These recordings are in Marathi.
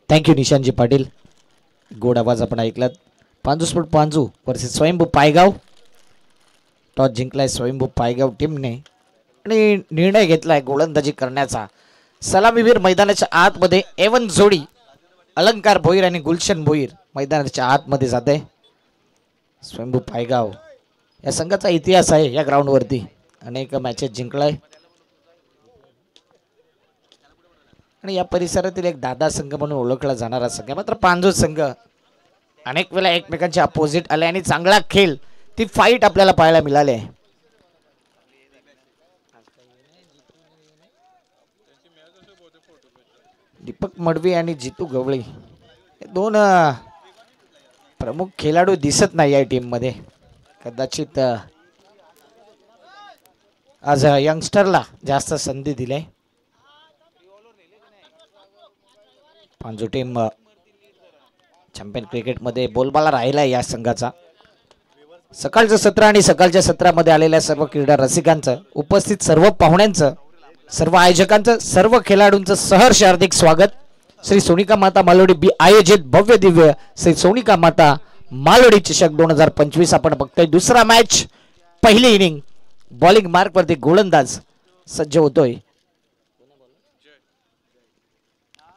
थँक्यू निशांतजी पाटील. गोड आवाज आपण ऐकलात. पांजू स्पोर्ट पांजू वर्सेस स्वयंभू पायगाव. टॉस जिंकलाय स्वयंभू पायगाव टीमने आणि निर्णय घेतलाय गोलंदाजी करण्याचा. सलामीवीर मैदानाच्या आतमध्ये एवन जोडी अलंकार भोईर आणि गुलशन भोईर मैदानाच्या आतमध्ये जाते. स्वयंभू पायगाव या संघाचा इतिहास आहे. या ग्राउंडवरती अनेक मॅचेस जिंकलाय आणि या परिसरातील एक दादा संघ म्हणून ओळखला जाणारा संघ. मात्र पांजू संघ अनेक वेळा एकमेकांच्या अपोजिट आले आणि चांगला खेळ ती फाईट आपल्याला पाहायला मिळाली. दीपक मडवी आणि जितू गवळी हे दोन प्रमुख खेळाडू दिसत नाही या टीम मध्ये. कदाचित आज यंगस्टरला जास्त संधी दिली. पांजू टीम चॅम्पियन क्रिकेटमध्ये बोलबाला राहिला या संघाचा. सकाळचं सत्र आणि सकाळच्या सत्रामध्ये आलेल्या सर्व क्रीडा रसिकांचं, उपस्थित सर्व पाहुण्यांचं, सर्व आयोजकांचं, सर्व खेळाडूंचं सहर्ष हार्दिक स्वागत. श्री सोनिका माता मालोडी बी आयोजित भव्य दिव्य श्री सोनिका माता मालोडी चषक 2025 आपण बघतोय. दुसरा मॅच पहिली इनिंग बॉलिंग मार्क वरती गोलंदाज सज्ज होतोय.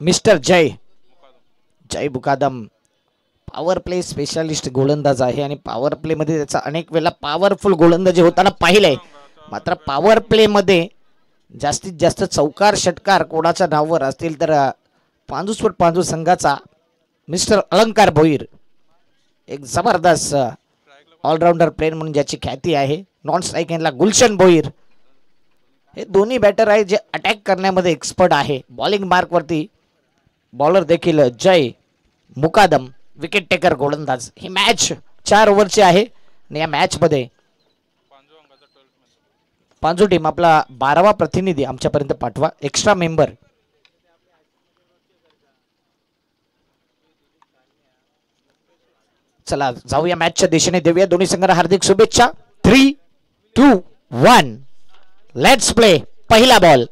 मिस्टर जय बुकादम पॉवर प्ले स्पेशालिस्ट गोलंदाज आहे आणि पॉवर प्ले मध्ये त्याचा अनेक वेळा पॉवरफुल गोलंदाजी होताना पाहिलंय. मात्र पॉवर प्ले मध्ये जास्तीत जास्त चौकार षटकार कोणाच्या नावावर असतील तर पांजू संघाचा मिस्टर अलंकार भोईर एक जबरदस्त ऑलराऊंडर प्लेयर म्हणून ज्याची ख्याती आहे. नॉन स्ट्राईक एंडला गुलशन भोईर हे दोन्ही बॅटर आहे जे अटॅक करण्यामध्ये एक्सपर्ट आहे. बॉलिंग मार्क वरती बॉलर देखील जय मुकादम विकेट टेकर गोलंदाज. ही मॅच 4 ओव्हरची आहे आणि या मॅच मध्ये पांजू टीम आपला 12वा प्रतिनिधी आमच्यापर्यंत पाठवा. एक्स्ट्रा मेंबर चला जाऊया मॅचच्या दिशेने. देऊया दोन्ही संघांना हार्दिक शुभेच्छा. 3, 2, 1 लेट्स प्ले. पहिला बॉल.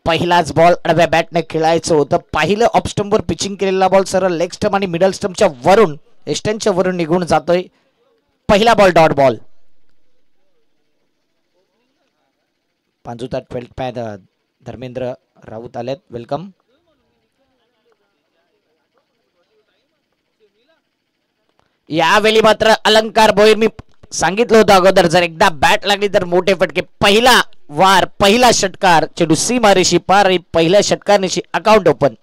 पहिलाच बॉल आडव्या बॅटने खेळायचं होतं. पहिलं ऑफ स्टंपवर पिचिंग केलेला बॉल सरळ लेग स्टंप आणि मिडल स्टंपच्या वरून एस्टनच्या वरून निघून जातोय. पहिला बॉल डॉट बॉल. पांजूचा 12th पॅड धर्मेंद्र राऊत आलेत. वेलकम. यावेळी मात्र अलंकार भोईर मी सांगितलं होतं अगोदर जर एकदा बॅट लागली तर मोठे फटके. पहिला वार पहिला षटकार चेंडू सीमारेषी पार. पहिल्या षटकारनिशी अकाउंट ओपन.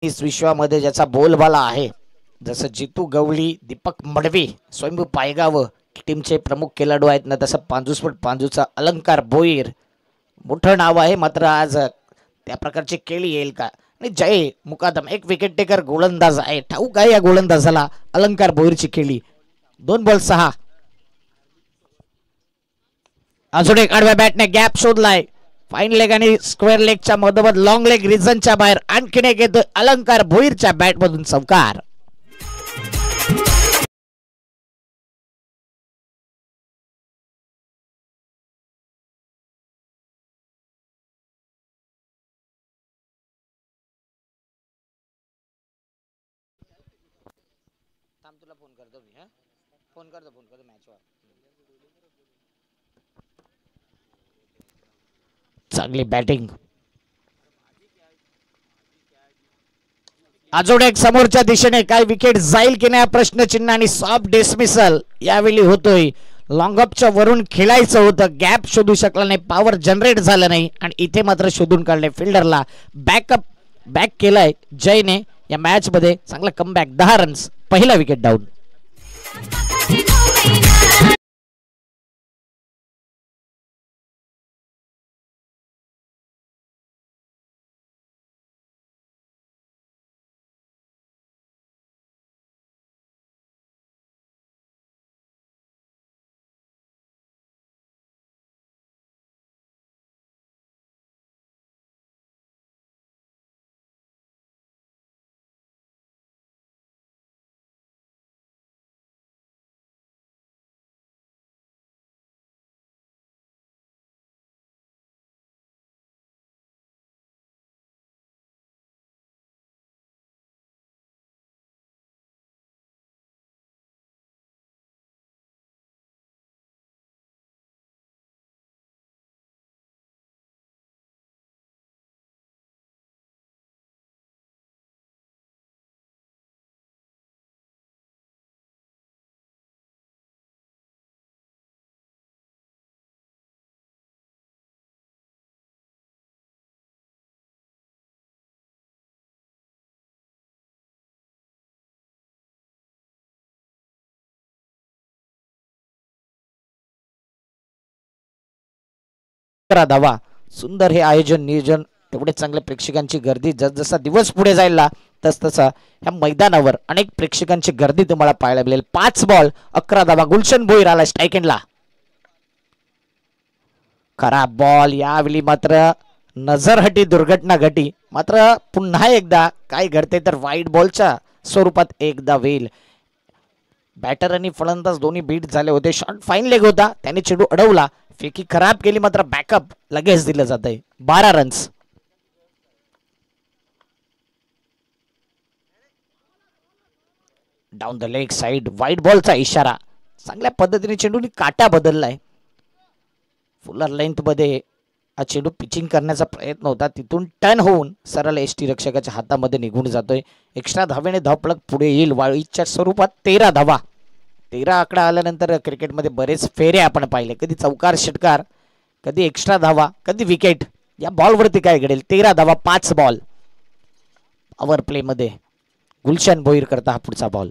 इस विश्वामध्ये ज्याचा बोलबाला आहे जसं जितू गवळी, दीपक मडवी, स्वयंभू पायगाव टीमचे प्रमुख खेळाडू आहेत ना, तसं पांजूचा अलंकार भोईर मोठं नाव आहे. मात्र आज त्या प्रकारची केली येईल का. आणि जय मुकादम एक विकेट टेकर गोलंदाज आहे. ठाऊक आहे या गोलंदाजाला अलंकार भोईरची केली. 2 बॉल 6. अजून एक आडव्या बॅटने गॅप शोधलाय. फाईन लेग आणि स्क्वेअर लेगच्या मधोमध लॉंग लेग रिझनच्या बाहेर आणखीन एक येतोय अलंकार भोईरच्या बॅट मधून चौकार. तुला फोन करतो मी. फोन करतो मॅचवर. चांगली बॅटिंग. अजून एक समोरच्या दिशेने काय विकेट जाईल की नाही प्रश्नचिन्ह आणि सॉफ्ट डिसमिसल यावेळी होतोय. लॉंग अपच्या वरून खेळायचं होतं. गॅप शोधू शकला नाही. पॉवर जनरेट झालं नाही आणि इथे मात्र शोधून काढले. फिल्डरला बॅक केलाय जयने या मॅच मध्ये. चांगला कमबॅक. 10 रन्स. पहिला विकेट डाऊन. 11 धावा. सुंदर हे आयोजन नियोजन, तेवढे चांगले प्रेक्षकांची गर्दी. जसजसा दिवस पुढे जायला तसतसा ह्या मैदानावर अनेक प्रेक्षकांची गर्दी तुम्हाला पाहायला मिळेल. 5 बॉल 11 धावा. गुलशन भोईर आला स्ट्राईक एंडला. खराब बॉल. यावेळी मात्र नजरहटी दुर्घटना घटी. मात्र पुन्हा एकदा काय घडते तर वाईट बॉलच्या स्वरूपात एकदा वेल. बॅटर आणि फलंदाज दोन्ही बीट झाले होते. शॉट फाईन लेग होता, त्याने चेंडू अडवला, फेकी खराब केली, मात्र बॅकअप लगेच दिलं जात आहे. 12 runs. Down the leg side. वाईट बॉलचा इशारा. चांगल्या पद्धतीने चेंडूने काटा बदललाय. फुलर लेंथ मध्ये हा चेंडू पिचिंग करण्याचा प्रयत्न होता, तिथून टर्न होऊन सरळ एसटी रक्षकाच्या हातामध्ये निघून जातोय. एक्स्ट्रा धावेने धावफलक पुढे येईल. वाईटच्या स्वरूपात 13 धावा. 13 आकडा आल्यानंतर क्रिकेटमध्ये बरेच फेरे आपण पाहिले. कधी चौकार षटकार, कधी एक्स्ट्रा धावा, कधी विकेट. या बॉलवरती काय घडेल? 13 धावा 5 बॉल. पॉवर प्ले मध्ये गुलशन भोईर करता हा पुढचा बॉल.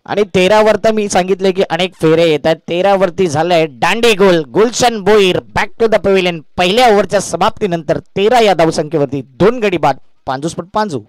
आणि 13 वर तर मी सांगितले की अनेक फेरे येतात. 13 वरती झालंय दांडी गोल. Gulshan Bhoir back to the pavilion. पहिल्या ओव्हरच्या समाप्तीनंतर 13 या धावसंख्येवरती 2 गडी बाद. पांजूस्पट पांजू.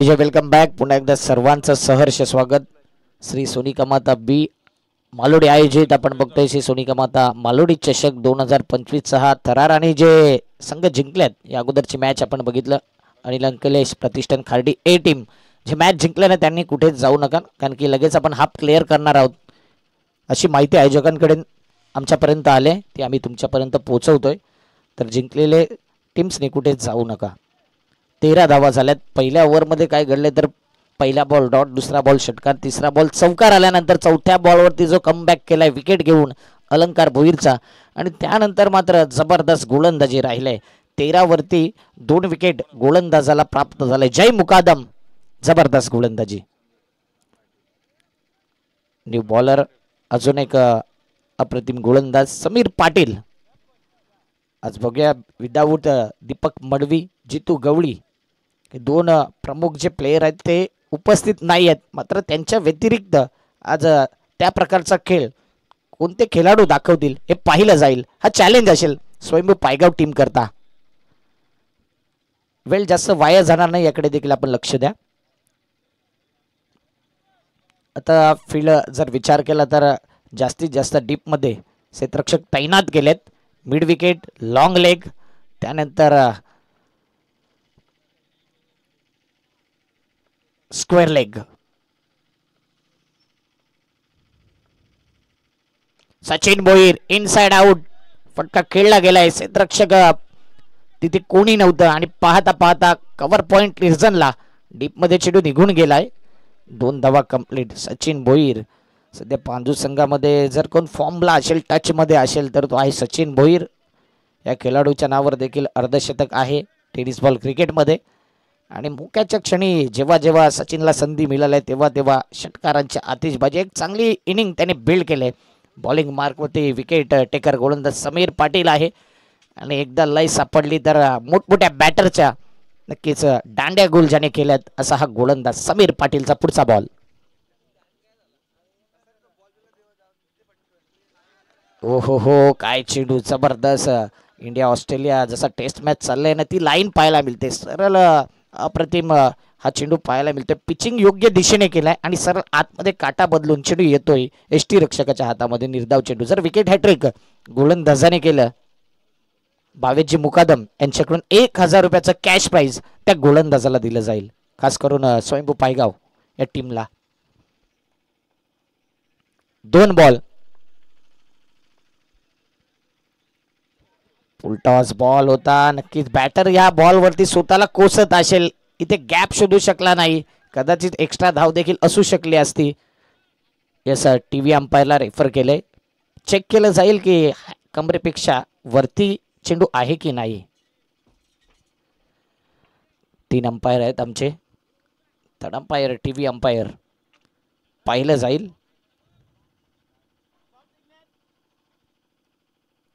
Welcome back. पुन्हा एकदा सर्वांचं सहर्ष स्वागत. श्री सोनिका माता बी मालोडी आयोजित आपण बघतोय श्री सोनिका माता मालोडी चषक 2025 हा थरार. आणि जे संघ जिंकल्यात या अगोदरची मॅच आपण बघितलं. अनिल अंकलेश प्रतिष्ठान खार्डी ए टीम जे मॅच जिंकल्याने त्यांनी कुठेच जाऊ नका, कारण की लगेच आपण हाफ क्लिअर करणार आहोत अशी माहिती आयोजकांकडे आमच्यापर्यंत आले, ती आम्ही तुमच्यापर्यंत पोहोचवतोय. तर जिंकलेले टीम्सने कुठेच जाऊ नका. 13 धावा झाल्यात. पहिल्या ओव्हरमध्ये काय घडले तर पहिला बॉल डॉट, दुसरा बॉल षटकार, तिसरा बॉल चौकार आल्यानंतर चौथ्या बॉलवरती जो कमबॅक केलाय विकेट घेऊन अलंकार भोईरचा, आणि त्यानंतर मात्र जबरदस्त गोलंदाजी राहिलंय. 13 वरती 2 विकेट गोलंदाजाला प्राप्त झाले. जय मुकादम. जबरदस्त गोलंदाजी. न्यू बॉलर अजून एक अप्रतिम गोलंदाज समीर पाटील. आज बघूया विदाऊट दीपक मडवी, जितू गवळी हे 2 प्रमुख जे प्लेयर आहेत ते उपस्थित नाही आहेत. मात्र त्यांच्या व्यतिरिक्त आज त्या प्रकारचा खेळ कोणते खेळाडू दाखवतील हे पाहिलं जाईल. हा चॅलेंज असेल स्वयंभू पायगाव टीम करता. वेळ जास्त वाया जाणार नाही याकडे देखील आपण लक्ष द्या. आता फील्ड जर विचार केला तर जास्तीत जास्त डीप मध्ये क्षेत्ररक्षक तैनात केलेत. मिड विकेट, लॉंग लेग, त्यानंतर square leg. Sachin Bhoir inside out. फटका खेळला गेलाय. क्षेत्ररक्षक तिथे कोणी नव्हतं आणि पाहता पाहता कव्हर पॉइंट रिझनला डीप मध्ये चेंडू निघून गेलाय. 2 धावा कंप्लीट. सचिन भोईर सध्या पांजू संघामध्ये जर कोण फॉर्मला असेल, टच मध्ये असेल तर तो आहे सचिन भोईर. या खेळाडूच्या नावावर देखील अर्धशतक आहे टेनिस बॉल क्रिकेटमध्ये. आणि मुक्याच्या क्षणी जेव्हा जेव्हा सचिनला संधी मिळाली तेव्हा तेव्हा षटकारांच्या आतिषबाजी. एक चांगली इनिंग त्याने बिल्ड केले. बॉलिंग मार्कवरती विकेट टेकर गोलंदाज समीर पाटील आहे. आणि एकदा लय सापडली तर मोठमोठ्या बॅटरच्या नक्कीच दांड्या गोल ज्याने केल्यात असा हा गोलंदाज समीर पाटीलचा पुढचा बॉल. ओ हो काय चेंडू. जबरदस्त. इंडिया ऑस्ट्रेलिया जसा टेस्ट मॅच चाललाय ना, ती लाईन पाहायला मिळते. सरळ अप्रतिम हा चेंडू पाहायला मिळतोय. पिचिंग योग्य दिशेने केलाय आणि सरळ आतमध्ये काटा बदलून चेंडू येतोय एसटी रक्षकाच्या हातामध्ये. निर्धाव चेंडू. जर विकेट हॅट्रिक गोलंदाजाने केलं भावेशजी मुकादम यांच्याकडून 1000 रुपयाचं कॅश प्राइज त्या गोलंदाजाला दिलं जाईल, खास करून स्वयंभू पायगाव या टीमला. 2 बॉल. फुलटॉस बॉल होता. नक्कीच बॅटर या बॉल वरती स्वतःला कोसत असेल. इथे गॅप शोधू शकला नाही. कदाचित एक्स्ट्रा धाव देखील असू शकली असती. यस टीव्ही अंपायरला रेफर केलंय. चेक केलं जाईल की कमरेपेक्षा वरती चेंडू आहे की नाही. 3 अंपायर आहेत आमचे. थर्ड अंपायर टीव्ही अंपायर पाहिलं जाईल.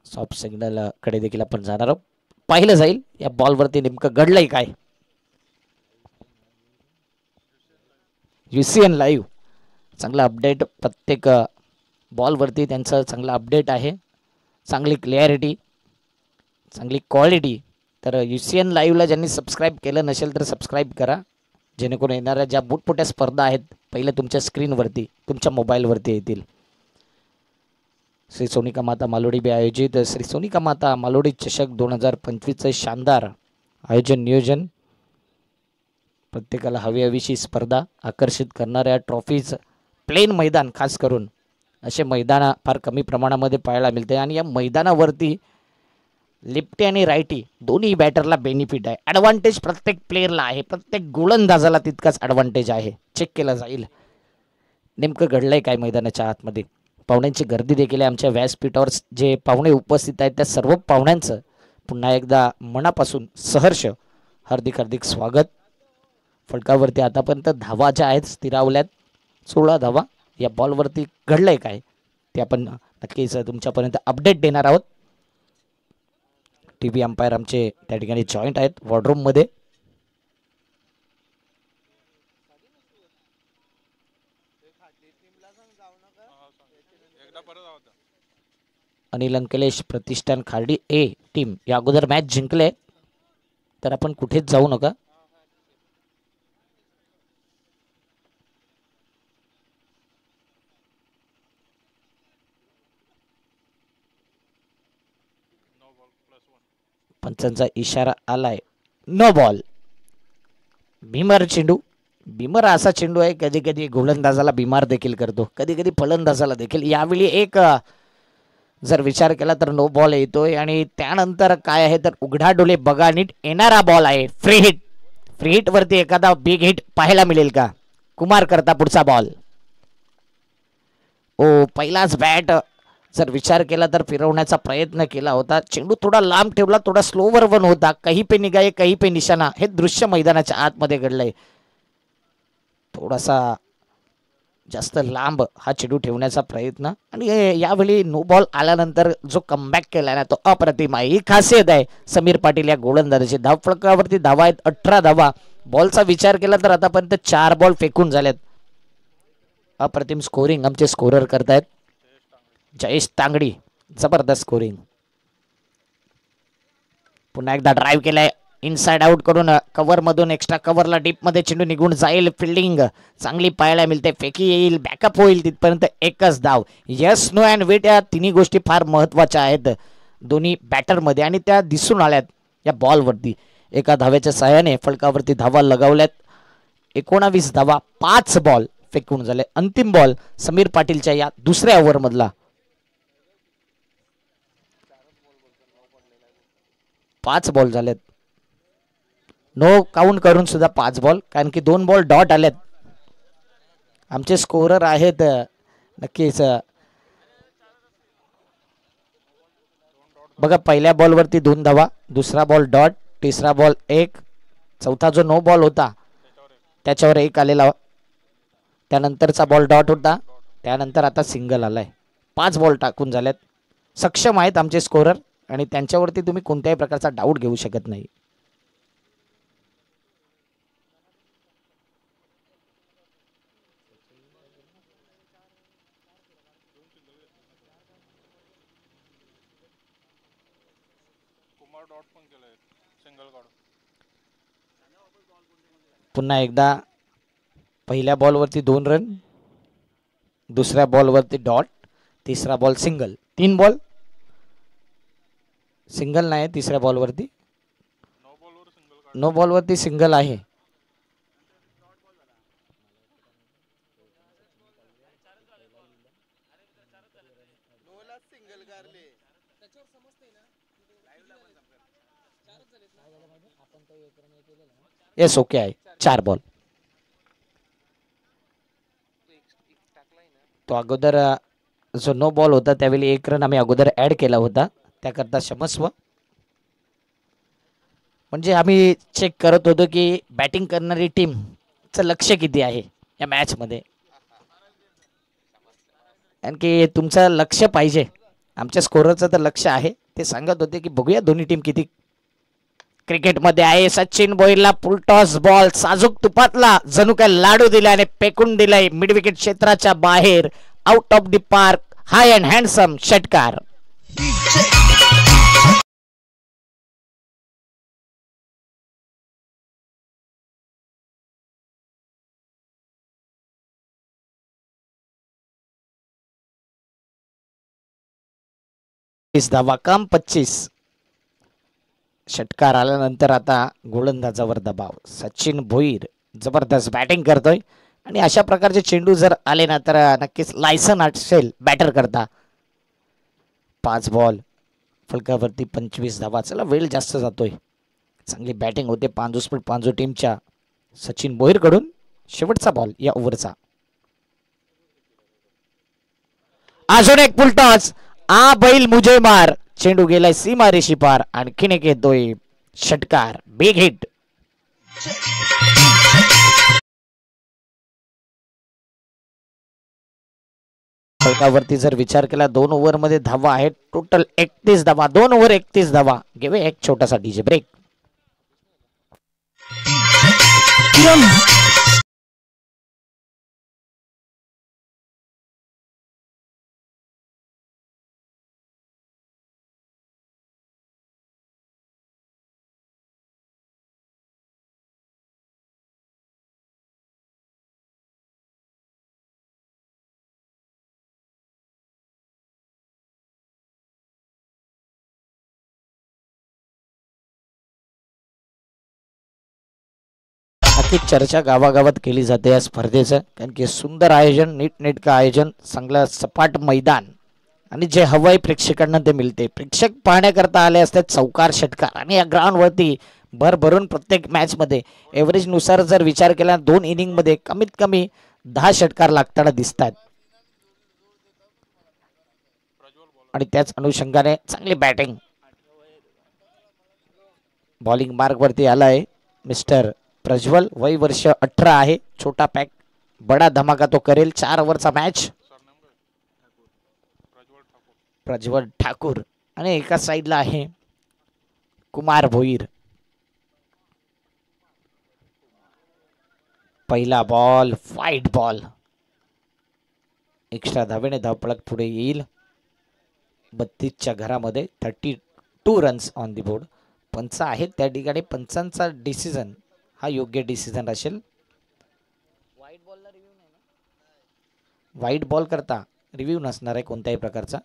सॉफ्ट सिग्नल कडे देखील आपण जाणार आहोत. पाहिलं जाईल या बॉलवरती नेमकं घडलंय काय. UCN लाईव्ह चांगला अपडेट प्रत्येक बॉलवरती त्यांचं चांगला अपडेट आहे. चांगली क्लॅरिटी चांगली क्वालिटी. तर UCN लाईव्हला ज्यांनी सबस्क्राईब केलं नसेल तर सबस्क्राईब करा, जेणेकरून येणाऱ्या ज्या मोठमोठ्या स्पर्धा आहेत पहिल्या तुमच्या स्क्रीनवरती तुमच्या मोबाईलवरती येतील. श्री सोनिका माता मालोडी बे आयोजित श्री सोनिका माता मालोडी चषक 2025चं शानदार आयोजन नियोजन. प्रत्येकाला हवीशी स्पर्धा आकर्षित करणाऱ्या ट्रॉफीज प्लेन मैदान खास करून असे मैदान फार कमी प्रमाणामध्ये पाहायला मिळते. आणि या मैदानावरती लेफ्टी आणि राईटी दोन्ही बॅटरला बेनिफिट आहे. ॲडव्हान्टेज प्रत्येक प्लेअरला आहे, प्रत्येक गोलंदाजाला तितकाच ॲडव्हान्टेज आहे. चेक केलं जाईल नेमकं घडलंय काय मैदानाच्या आतमध्ये. पाहुण्यांची गर्दी देखील आहे. आमच्या व्यासपीठावर जे पाहुणे उपस्थित आहेत त्या सर्व पाहुण्यांचं पुन्हा एकदा मनापासून सहर्ष हार्दिक हार्दिक स्वागत. फलकावरती आतापर्यंत धावा ज्या आहेत स्थिरावल्यात 16 धावा. या बॉलवरती घडलंय काय ते आपण नक्कीच तुमच्यापर्यंत अपडेट देणार आहोत. टीव्ही अंपायर आमचे त्या ठिकाणी जॉईंट आहेत वॉर्डरूममध्ये. अनिल अंकलेश प्रतिष्ठान खार्डी ए टीम या अगोदर मॅच जिंकले, तर आपण कुठेच जाऊ नका. पंचांचा इशारा आलाय. No ball. भीमर चेंडू. भीमर असा चेंडू आहे कधी कधी गोलंदाजाला बिमार देखील करतो, कधी कधी फलंदाजाला देखील. यावेळी एक जर विचार केला तर नो बॉल येतोय. आणि त्यानंतर काय आहे तर उघडा डोले बघा नीट येणारा बॉल आहे. Free hit. फ्री हिट वरती एखादा बिग हिट पाहायला मिळेल का. कुमार करता पुढचा बॉल. ओ पहिलाच बॅट जर विचार केला तर फिरवण्याचा प्रयत्न केला होता. चेंडू थोडा लांब ठेवला, थोडा स्लोवर वन होता. कहीं पे निगाहे कहीं पे निशाणा हे दृश्य मैदानाच्या आतमध्ये घडलंय. थोडासा जास्त लांब हा चेंडू ठेवण्याचा प्रयत्न. आणि यावेळी नो बॉल आल्यानंतर जो कमबॅक केला ना तो अप्रतिम आहे. ही खासियत आहे समीर पाटील या गोलंदाजाची. धावफलकावरती धावा आहेत 18 धावा. बॉलचा विचार केला तर आतापर्यंत 4 बॉल फेकून झालेत. अप्रतिम स्कोरिंग आमचे स्कोरर करतायत. जयेश तांगडी जबरदस्त स्कोरिंग. पुन्हा एकदा ड्राईव्ह केलाय इनसाइड आउट करून कव्हर मधून एक्स्ट्रा कव्हरला डीप मध्ये चेंडू निघून जाईल. फिल्डिंग चांगली पाहायला मिळते. फेकी येईल, बॅकअप होईल तिथपर्यंत एकच धाव. यस नो अँड वेट या तिन्ही गोष्टी फार महत्वाच्या आहेत दोन्ही बॅटरमध्ये आणि त्या दिसून आल्यात या बॉलवरती. एका धाव्याच्या सहाय्याने फलकावरती धावा लगावल्यात. 19 धावा 5 बॉल फेकून झाले. अंतिम बॉल समीर पाटीलच्या या दुसऱ्या ओव्हर मधला. 5 बॉल झालेत. नो काउंट करून सुद्धा 5 बॉल, कारण की 2 बॉल डॉट आलेत. आमचे स्कोरर आहेत नक्कीच. बघा पहिल्या बॉलवरती 2 धावा, दुसरा बॉल डॉट, तिसरा बॉल 1, चौथा जो नो बॉल होता त्याच्यावर 1 आलेला. त्यानंतरचा बॉल डॉट होता, त्यानंतर आता सिंगल आलाय. 5 बॉल टाकून झालेत. सक्षम आहेत आमचे स्कोरर आणि त्यांच्यावरती तुम्ही कोणत्याही प्रकारचा डाऊट घेऊ शकत नाही. पुन्हा एकदा पहिल्या बॉलवरती 2 रन, दुसऱ्या बॉलवरती डॉट, तिसरा बॉल सिंगल. 3 बॉल सिंगल नाही तिसऱ्या बॉलवरती. नो बॉलवरती सिंगल आहे. येस ओके आहे. 4 बॉल. तो अगोदर जो नो बॉल होता त्यावेळी 1 रन आम्ही अगोदर ऍड केला होता, त्याकरता क्षमस्व. म्हणजे आम्ही चेक करत होतो की बॅटिंग करणारी टीमचं लक्ष किती आहे या मॅच मध्ये, आणखी तुमचं लक्ष पाहिजे. आमच्या स्कोररचं तर लक्ष आहे. ते सांगत होते की बघूया दोन्ही टीम किती क्रिकेटमध्ये आहे. सचिन भोईरला फुलटॉस बॉल साजूक तुपातला जणू काय लाडू दिला आणि फेकून दिलाय मिड विकेट क्षेत्राच्या बाहेर, out of the park. High and handsome षटकार. धावा काम 25. षटकार आल्यानंतर आता गोलंदाजावर दबाव. सचिन भोईर जबरदस्त बॅटिंग करतोय आणि अशा प्रकारचे चेंडू जर आले ना तर नक्कीच लायसन असेल बॅटर करता. 5 बॉल फलकावरती 25 धावा. चला वेळ जास्त जातोय, चांगली बॅटिंग होते पांजू टीमच्या सचिन भोईर कडून. शेवटचा बॉल या ओव्हरचा. अजून एक फुलटॉस. आ बैल मुझे मार. चेंडू गेलाय सीमा रेषी पार. आणखीन एक येतोय षटकार. Big hit. फलकावरती जर विचार केला 2 ओव्हर मध्ये धावा आहेत टोटल 31 धावा. 2 ओव्हर 31 धावा. घेऊया एक छोटासा डीजे ब्रेक. नक्कीच चर्चा गावागावात केली जाते या स्पर्धेचं, कारण की सुंदर आयोजन, नीटनेटकं आयोजन, चांगलं सपाट मैदान आणि जे हवंय प्रेक्षकांना ते मिळते. प्रेक्षक पाहण्याकरता आले असतात. चौकार षटकार आणि या ग्राउंडवरती भरभरून प्रत्येक मॅचमध्ये एव्हरेजनुसार जर विचार केला 2 इनिंगमध्ये कमीत कमी 10 षटकार लागताना दिसतात. आणि त्याच अनुषंगाने चांगली बॅटिंग. बॉलिंग मार्कवरती आलाय मिस्टर प्रज्वल. वय वर्ष 18 आहे. छोटा पॅक बडा धमाका तो करेल. 4 ओव्हरचा मॅच. प्रज्वल ठाकूर आणि एका साईडला आहे कुमार भोईर. पहिला बॉल वाईट बॉल. एक्स्ट्रा धावेने धावपळक पुढे येईल. 32च्या घरामध्ये 32 रन्स ऑन दी बोर्ड. पंच आहेत त्या ठिकाणी. पंचांचा डिसिजन हा योग्य डिसिजन असेल. वाईट बॉल करता रिव्ह्यू नसणार आहे कोणत्याही प्रकारचा.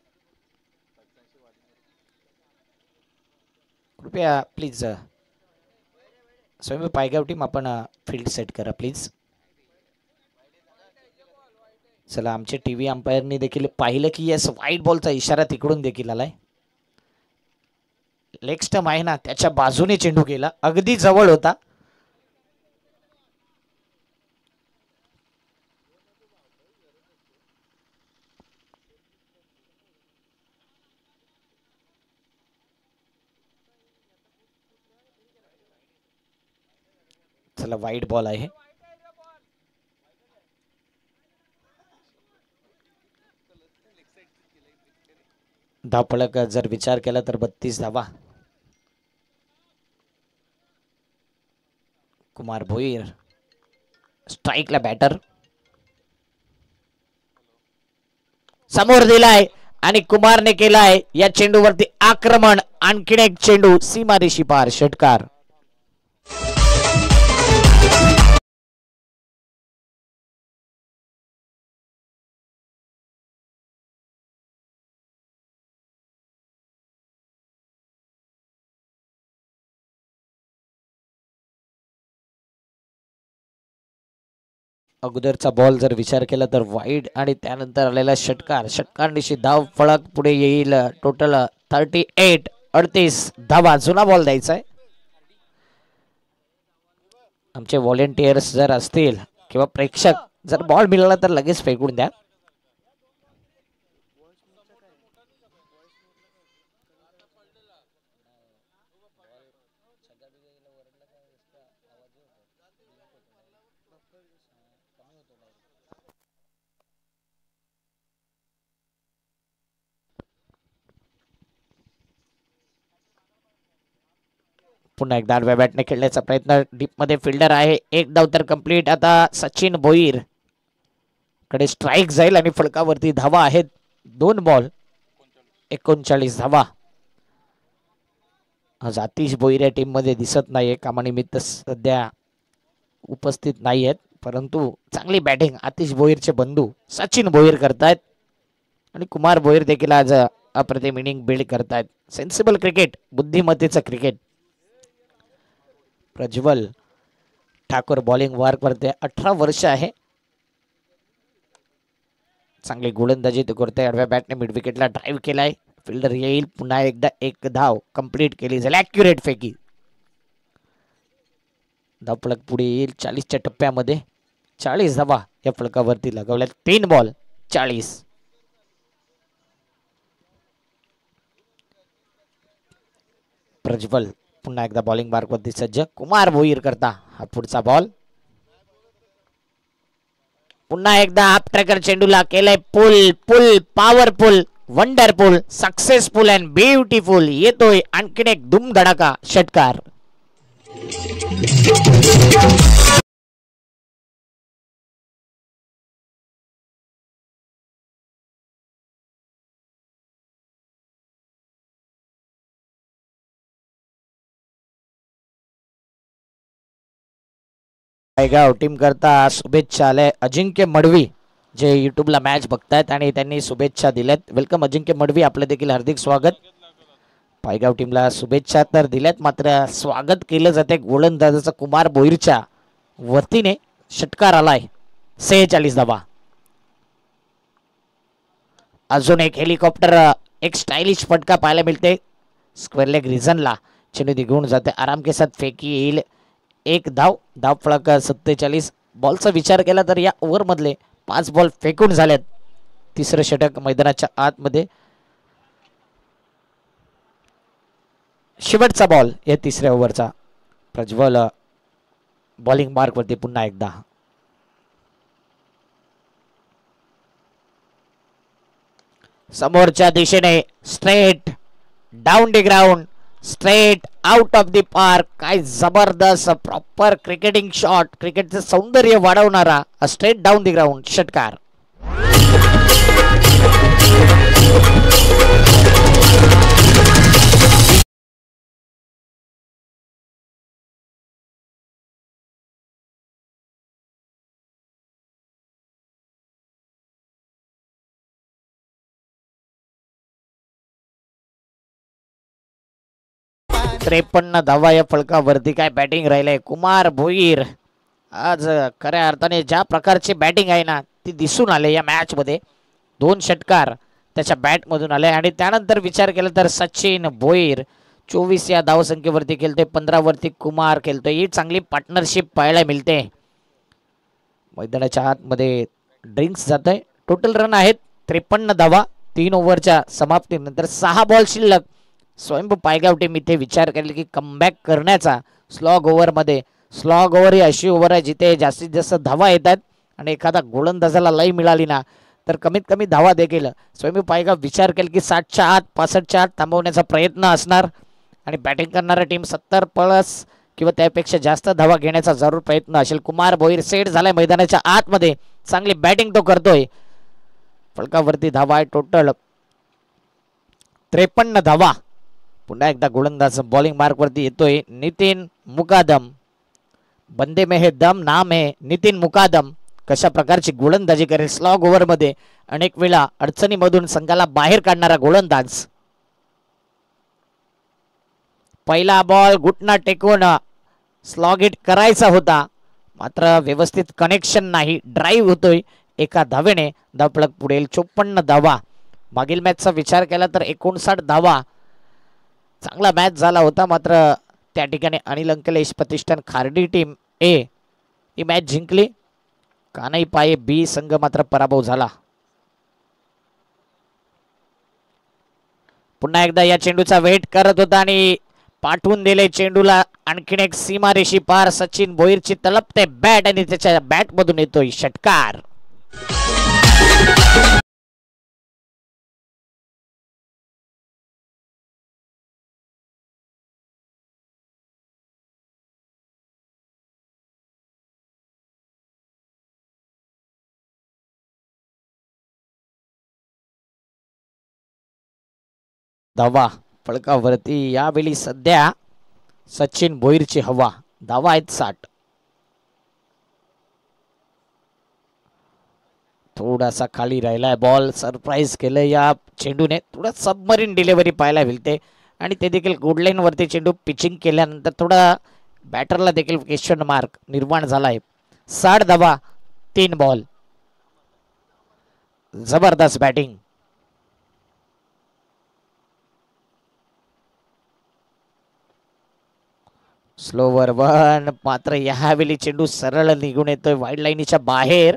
कृपया प्लीज स्वयं पायगाव टीम आपण फील्ड सेट करा प्लीज. चला आमचे टीव्ही अंपायरनी देखील पाहिलं की यस वाईट बॉलचा इशारा तिकडून देखील आलाय. लेग स्टंप आहे ना त्याच्या बाजूने चेंडू गेला. अगदी जवळ होता. चला वाईट बॉल आहे. धावपळक जर विचार केला तर 32 धावा. कुमार भोईर स्ट्राईकला बॅटर समोर दिलाय आणि कुमारने केलाय या चेंडूवरती आक्रमण. आणखीन एक चेंडू सीमारेषी पार. षटकार. अगोदरचा बॉल जर विचार केला तर वाईड आणि त्यानंतर आलेला षटकार. षटकारनिशी धाव फळक पुढे येईल. टोटल 38 धावा. जुना बॉल द्यायचा आहे. आमचे व्हॉलेंटियर्स जर असतील किंवा प्रेक्षक जर बॉल मिळाला तर लगेच फेकून द्या. पुन्हा एकदा आडव्या बॅटने खेळण्याचा प्रयत्न, डीप मध्ये फिल्डर आहे. एक धाव तर कंप्लीट. आता सचिन भोईर कडे स्ट्राईक जाईल आणि फलकावरती धावा आहेत. 2 बॉल 39 धावा. आज आतिश भोईर या टीम मध्ये दिसत नाहीये, कामानिमित्त सध्या उपस्थित नाही आहेत, परंतु चांगली बॅटिंग आतिश भोईरचे बंधू सचिन भोईर करतायत आणि कुमार भोईर देखील आज अप्रतिम इनिंग बिल्ड करतायत. सेन्सिबल क्रिकेट, बुद्धिमत्तेचं क्रिकेट. प्रज्वल ठाकूर बॉलिंग वार करते. 18 वर्ष आहे. चांगली गोलंदाजी तो करते. आडव्या बॅटने मिड विकेटला ड्राईव्ह केलाय. फिल्डर येईल. पुन्हा एकदा एक धाव कंप्लीट केली जाईल. ॲक्युरेट फेकी. धाव फलक पुढे येईल. 40च्या टप्प्यामध्ये 40 धावा या फलकावरती लगावल्या. 3 बॉल 40. प्रज्वल पुन्हा एकदा बॉलिंग मार्कवरती सज्ज. कुमार भोईर करता हा पुढचा बॉल. पुन्हा एकदा हाफ ट्रॅकर चेंडूला केलंय pull pull powerful wonderful successful and beautiful. येतोय आणखीन एक धूमधडाका षटकार. पायगाव टीम करता शुभेच्छा आले. अजिंक्य मडवी जे युट्यूबला मॅच बघतायत आणि त्यांनी शुभेच्छा दिल्यात. वेलकम अजिंक्य मडवी, आपलं देखील हार्दिक स्वागत. पायगाव टीमला शुभेच्छा तर दिल्यात, मात्र स्वागत केलं जाते गोलंदाजाचं कुमार भोईरच्या वतीने. षटकार आलाय. 46 धावा. अजून एक हेलिकॉप्टर, एक स्टाइलिश फटका पाहायला मिळते. स्क्वेअर लेग रिझनला चेंडू निघून जाते. आराम के साथ फेकी येईल. एक धाव. धाव फलक 47. बॉलचा विचार केला तर या ओव्हर मधले 5 बॉल फेकून झालेत. तिसरं षटक मैदानाच्या आतमध्ये. शेवटचा बॉल या तिसऱ्या ओव्हरचा. प्रज्वल बॉलिंग मार्क वरती पुन्हा एकदा. समोरच्या दिशेने straight down the ground, straight out of the park. काय जबरदस्त प्रॉपर क्रिकेटिंग शॉट, क्रिकेटचं सौंदर्य वाढवणारा स्ट्रेट डाऊन द ग्राउंड षटकार. त्रेपन्न धावा या फलकावरती. काय बॅटिंग राहिलंय कुमार भोईर. आज खऱ्या अर्थाने ज्या प्रकारची बॅटिंग आहे ना ती दिसून आले या मॅच मध्ये. 2 षटकार त्याच्या बॅट मधून आले आणि त्यानंतर विचार केला तर सचिन भोईर 24 या धावसंख्येवरती खेळतोय. 15 वरती कुमार खेळतोय. ही चांगली पार्टनरशिप पाहायला मिळते. मैदानाच्या आतमध्ये ड्रिंक्स जात आहे. टोटल रन आहेत 53 धावा. 3 ओव्हरच्या समाप्तीनंतर 6 बॉल शिल्लक. स्वयंभू पायगाव टीम इथे विचार करेल की कमबॅक करण्याचा. स्लॉग ओव्हर मध्ये, स्लॉग ओव्हर ही अशी ओव्हर आहे जिथे जास्तीत जास्त धावा येतात आणि एखादा गोलंदाजाला लय मिळाली ना तर कमीत कमी धावा देखील स्वयंभू पायगाव विचार केल की 60च्या आत 65च्या आत थांबवण्याचा प्रयत्न असणार आणि बॅटिंग करणारा टीम 70 प्लस किंवा त्यापेक्षा जास्त धावा घेण्याचा जरूर प्रयत्न असेल. कुमार भोईर सेट झालाय मैदानाच्या आतमध्ये. चांगली बॅटिंग तो करतोय. फलकावरती धावा आहे टोटल 53 धावा. पुन्हा एकदा गोलंदाज बॉलिंग मार्क वरती येतोय नितीन मुकादम. बंदे में है दम, नाम है नितीन मुकादम. कशा प्रकारची गोलंदाजी करेल स्लॉग ओव्हर मध्ये. अनेक वेळा अडचणीमधून संघाला बाहेर काढणारा गोलंदाज. पहिला बॉल घुटना टेकून स्लॉग हिट करायचा होता, मात्र व्यवस्थित कनेक्शन नाही. ड्राईव्ह होतोय एका धावेने. धावफलक पुढे 54 धावा. मागील मॅचचा विचार केला तर 59 धावा. चांगला मॅच झाला होता, मात्र त्या ठिकाणी अनिल अंकलेश प्रतिष्ठान खार्डी टीम ए ही मॅच जिंकली. कानाई पाये बी संघ मात्र पराभव झाला. पुन्हा एकदा या चेंडूचा वेट करत होता आणि पाठवून दिले चेंडूला. आणखीन एक सीमारेषी पार. सचिन भोईरची तळपते बॅट आणि त्याच्या बॅट मधून येतोय षटकार. धावा फलकावरती यावेळी सध्या सचिन भोईरची हवा. धावा आहेत 60. थोडासा खाली राहिलाय बॉल. सरप्राईज केलं या चेंडूने. थोडा सबमरीन डिलिव्हरी पाहायला मिळते आणि ते देखील गुडलाईन वरती चेंडू पिचिंग केल्यानंतर थोडा बॅटरला देखील क्वेश्चन मार्क निर्माण झालाय. 60 धावा 3 बॉल. जबरदस्त बॅटिंग. Slower one. मात्र यावेळी चेंडू सरळ निघून येतोय वाईड लाईनीच्या बाहेर.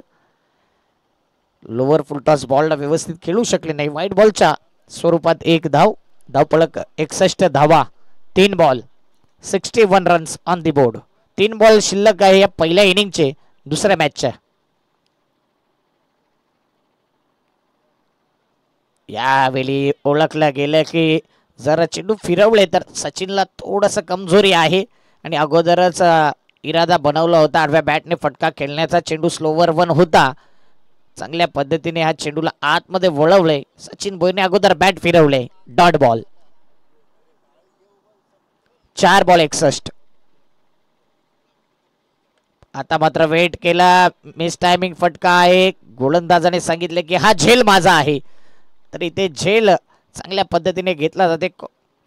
लोअर फुलटॉस बॉलला व्यवस्थित खेळू शकले नाही. व्हाईट बॉलच्या स्वरूपात एक धाव. धावफलक 61 धावा 3 ball. 61 runs on the board. 3 ball शिल्लक आहे या पहिल्या इनिंगचे दुसऱ्या मॅचच्या. यावेळी ओळखलं गेलं की जरा चेंडू फिरवले तर सचिनला थोडस कमजोरी आहे आणि अगोदरच इरादा बनवला होता आडव्या बॅटने फटका खेळण्याचा. चेंडू स्लोवर वन होता. चांगल्या पद्धतीने हा चेंडूला आतमध्ये वळवले. सचिन भोईरने अगोदर बॅट फिरवले. Dot ball. 4 बॉल 61. आता मात्र वेट केला. मिस टायमिंग फटका आहे. गोलंदाजाने सांगितले की हा झेल माझा आहे. तर इथे झेल चांगल्या पद्धतीने घेतला जाते.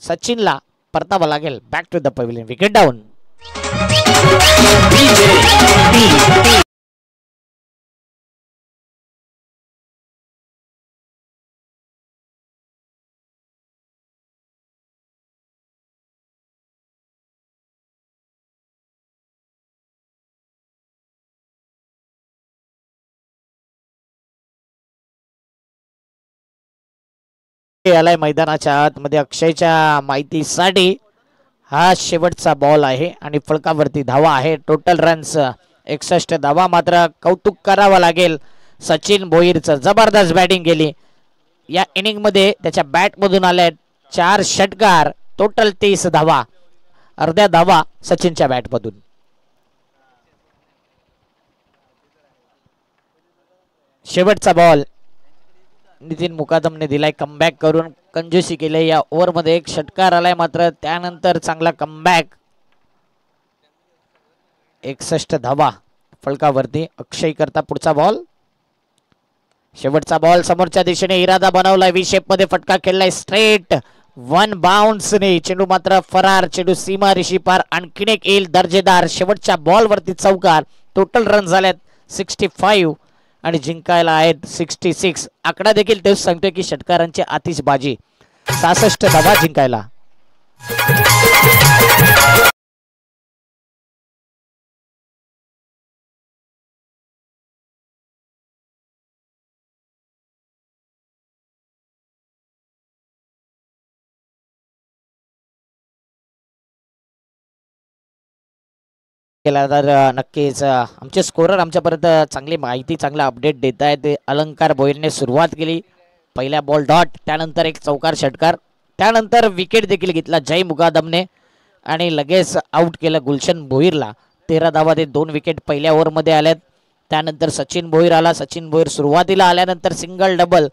सचिनला परतावा लागेल. Back to the pavilion. Wicket down. आलाय मैदानाच्या आतमध्ये अक्षयच्या माहितीसाठी. हा शेवटचा बॉल आहे आणि फलकावरती धावा आहे. टोटल रन्स 61 धावा. मात्र कौतुक करावं लागेल सचिन भोईरचं. जबरदस्त बॅटिंग केली या इनिंग मध्ये. त्याच्या बॅट मधून आले 4 षटकार. टोटल 30 धावा. अर्ध्या धावा सचिनच्या बॅट मधून. शेवटचा बॉल नितीन मुकादमने दिलाय. कमबॅक करून कंजूसी केली. या ओव्हर मध्ये 1 षटकार आलाय. मात्र त्यानंतर चांगला कमबॅक. 61 धावा फलकावरती. अक्षय करता पुढचा बॉल. शेवटचा बॉल समोरच्या दिशेने इरादा बनवलाय. व्ही शेप मध्ये फटका खेळलाय. स्ट्रेट 1 बाउन्स ने चेंडू मात्र फरार. चेंडू सीमा रेषी पार. आणखीन एक येईल दर्जेदार. शेवटच्या बॉल वरती चौकार. टोटल रन झाल्यात 65 आणि जिंकायला आहेत 66. आकडा देखील तेच सांगतोय की षटकारांची आतिषबाजी. 66 धावा जिंकायला. तर नक्कीच आमचे स्कोरर आमच्यापर्यंत चांगली माहिती चांगला अपडेट देत आहेत. अलंकार भोईरने सुरुवात केली. पहिला बॉल डॉट. त्यानंतर एक चौकार षटकार. त्यानंतर विकेट देखील घेतला जय मुकादमने आणि लगेच आउट केलं गुलशन भोईरला. 13 धावा ते 2 विकेट पहिल्या ओव्हरमध्ये आल्यात. त्यानंतर सचिन भोईर आला. सचिन भोईर सुरुवातीला आल्यानंतर सिंगल डबल.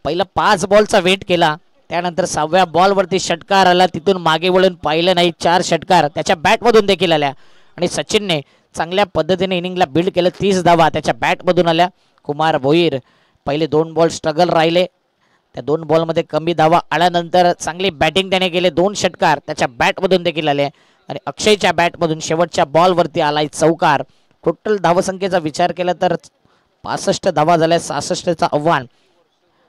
पहिला 5 बॉलचा वेट केला. त्यानंतर 6व्या बॉलवरती षटकार आला. तिथून मागे वळून पाहिलं नाही. 4 षटकार त्याच्या बॅटमधून देखील आल्या आणि सचिनने चांगल्या पद्धतीने इनिंगला बिल्ड केलं. 30 धावा त्याच्या बॅटमधून आल्या. कुमार भोईर पहिले 2 बॉल स्ट्रगल राहिले. त्या 2 बॉलमध्ये कमी धावा आल्यानंतर चांगली बॅटिंग त्याने केले. 2 षटकार त्याच्या बॅटमधून देखील आले आणि अक्षयच्या बॅटमधून शेवटच्या बॉलवरती आलाय चौकार. टोटल धावसंख्येचा विचार केला तर 65 धावा झाल्या. 66चं आव्हान.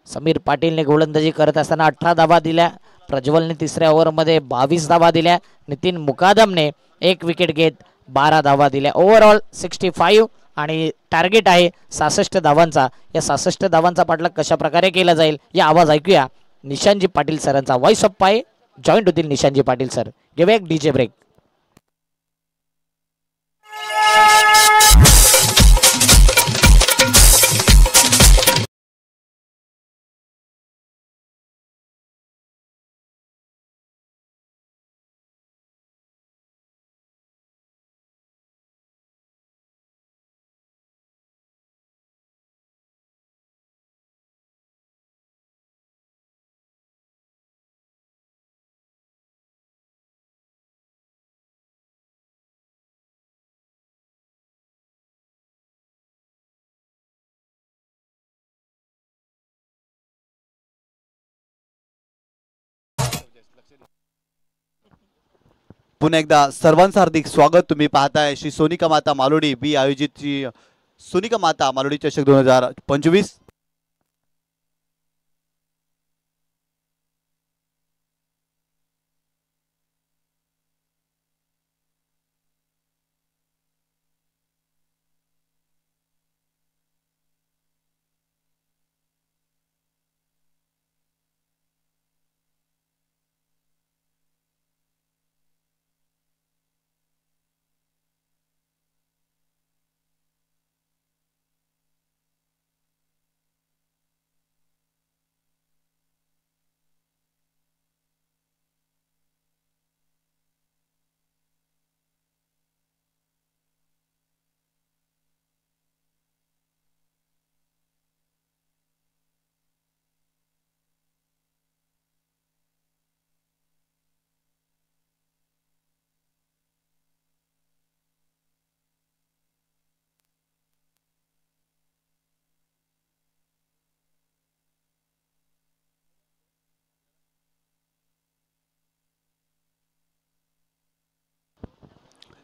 समीर पाटीलने गोलंदाजी करत असताना 18 धावा दिल्या. प्रज्वलने तिसऱ्या ओव्हरमध्ये 22 धावा दिल्या. नितीन मुकादमने 1 विकेट घेत 12 धावा दिल्या. ओव्हरऑल 65 आणि टार्गेट आहे 66 धावांचा. या 66 धावांचा पाठलाग कशा प्रकारे केला जाईल या आवाज ऐकूया निशांजी पाटील सरांचा. व्हॉइस ऑफ पाय जॉईंट होतील निशांजी पाटील सर. घेऊया एक डीजे ब्रेक. पुन्हा एकदा सर्वांचं हार्दिक स्वागत. तुम्ही पाहताय श्री सोनिका माता मालोडी बी आयोजित सोनिका माता मालोडी चषक 2025.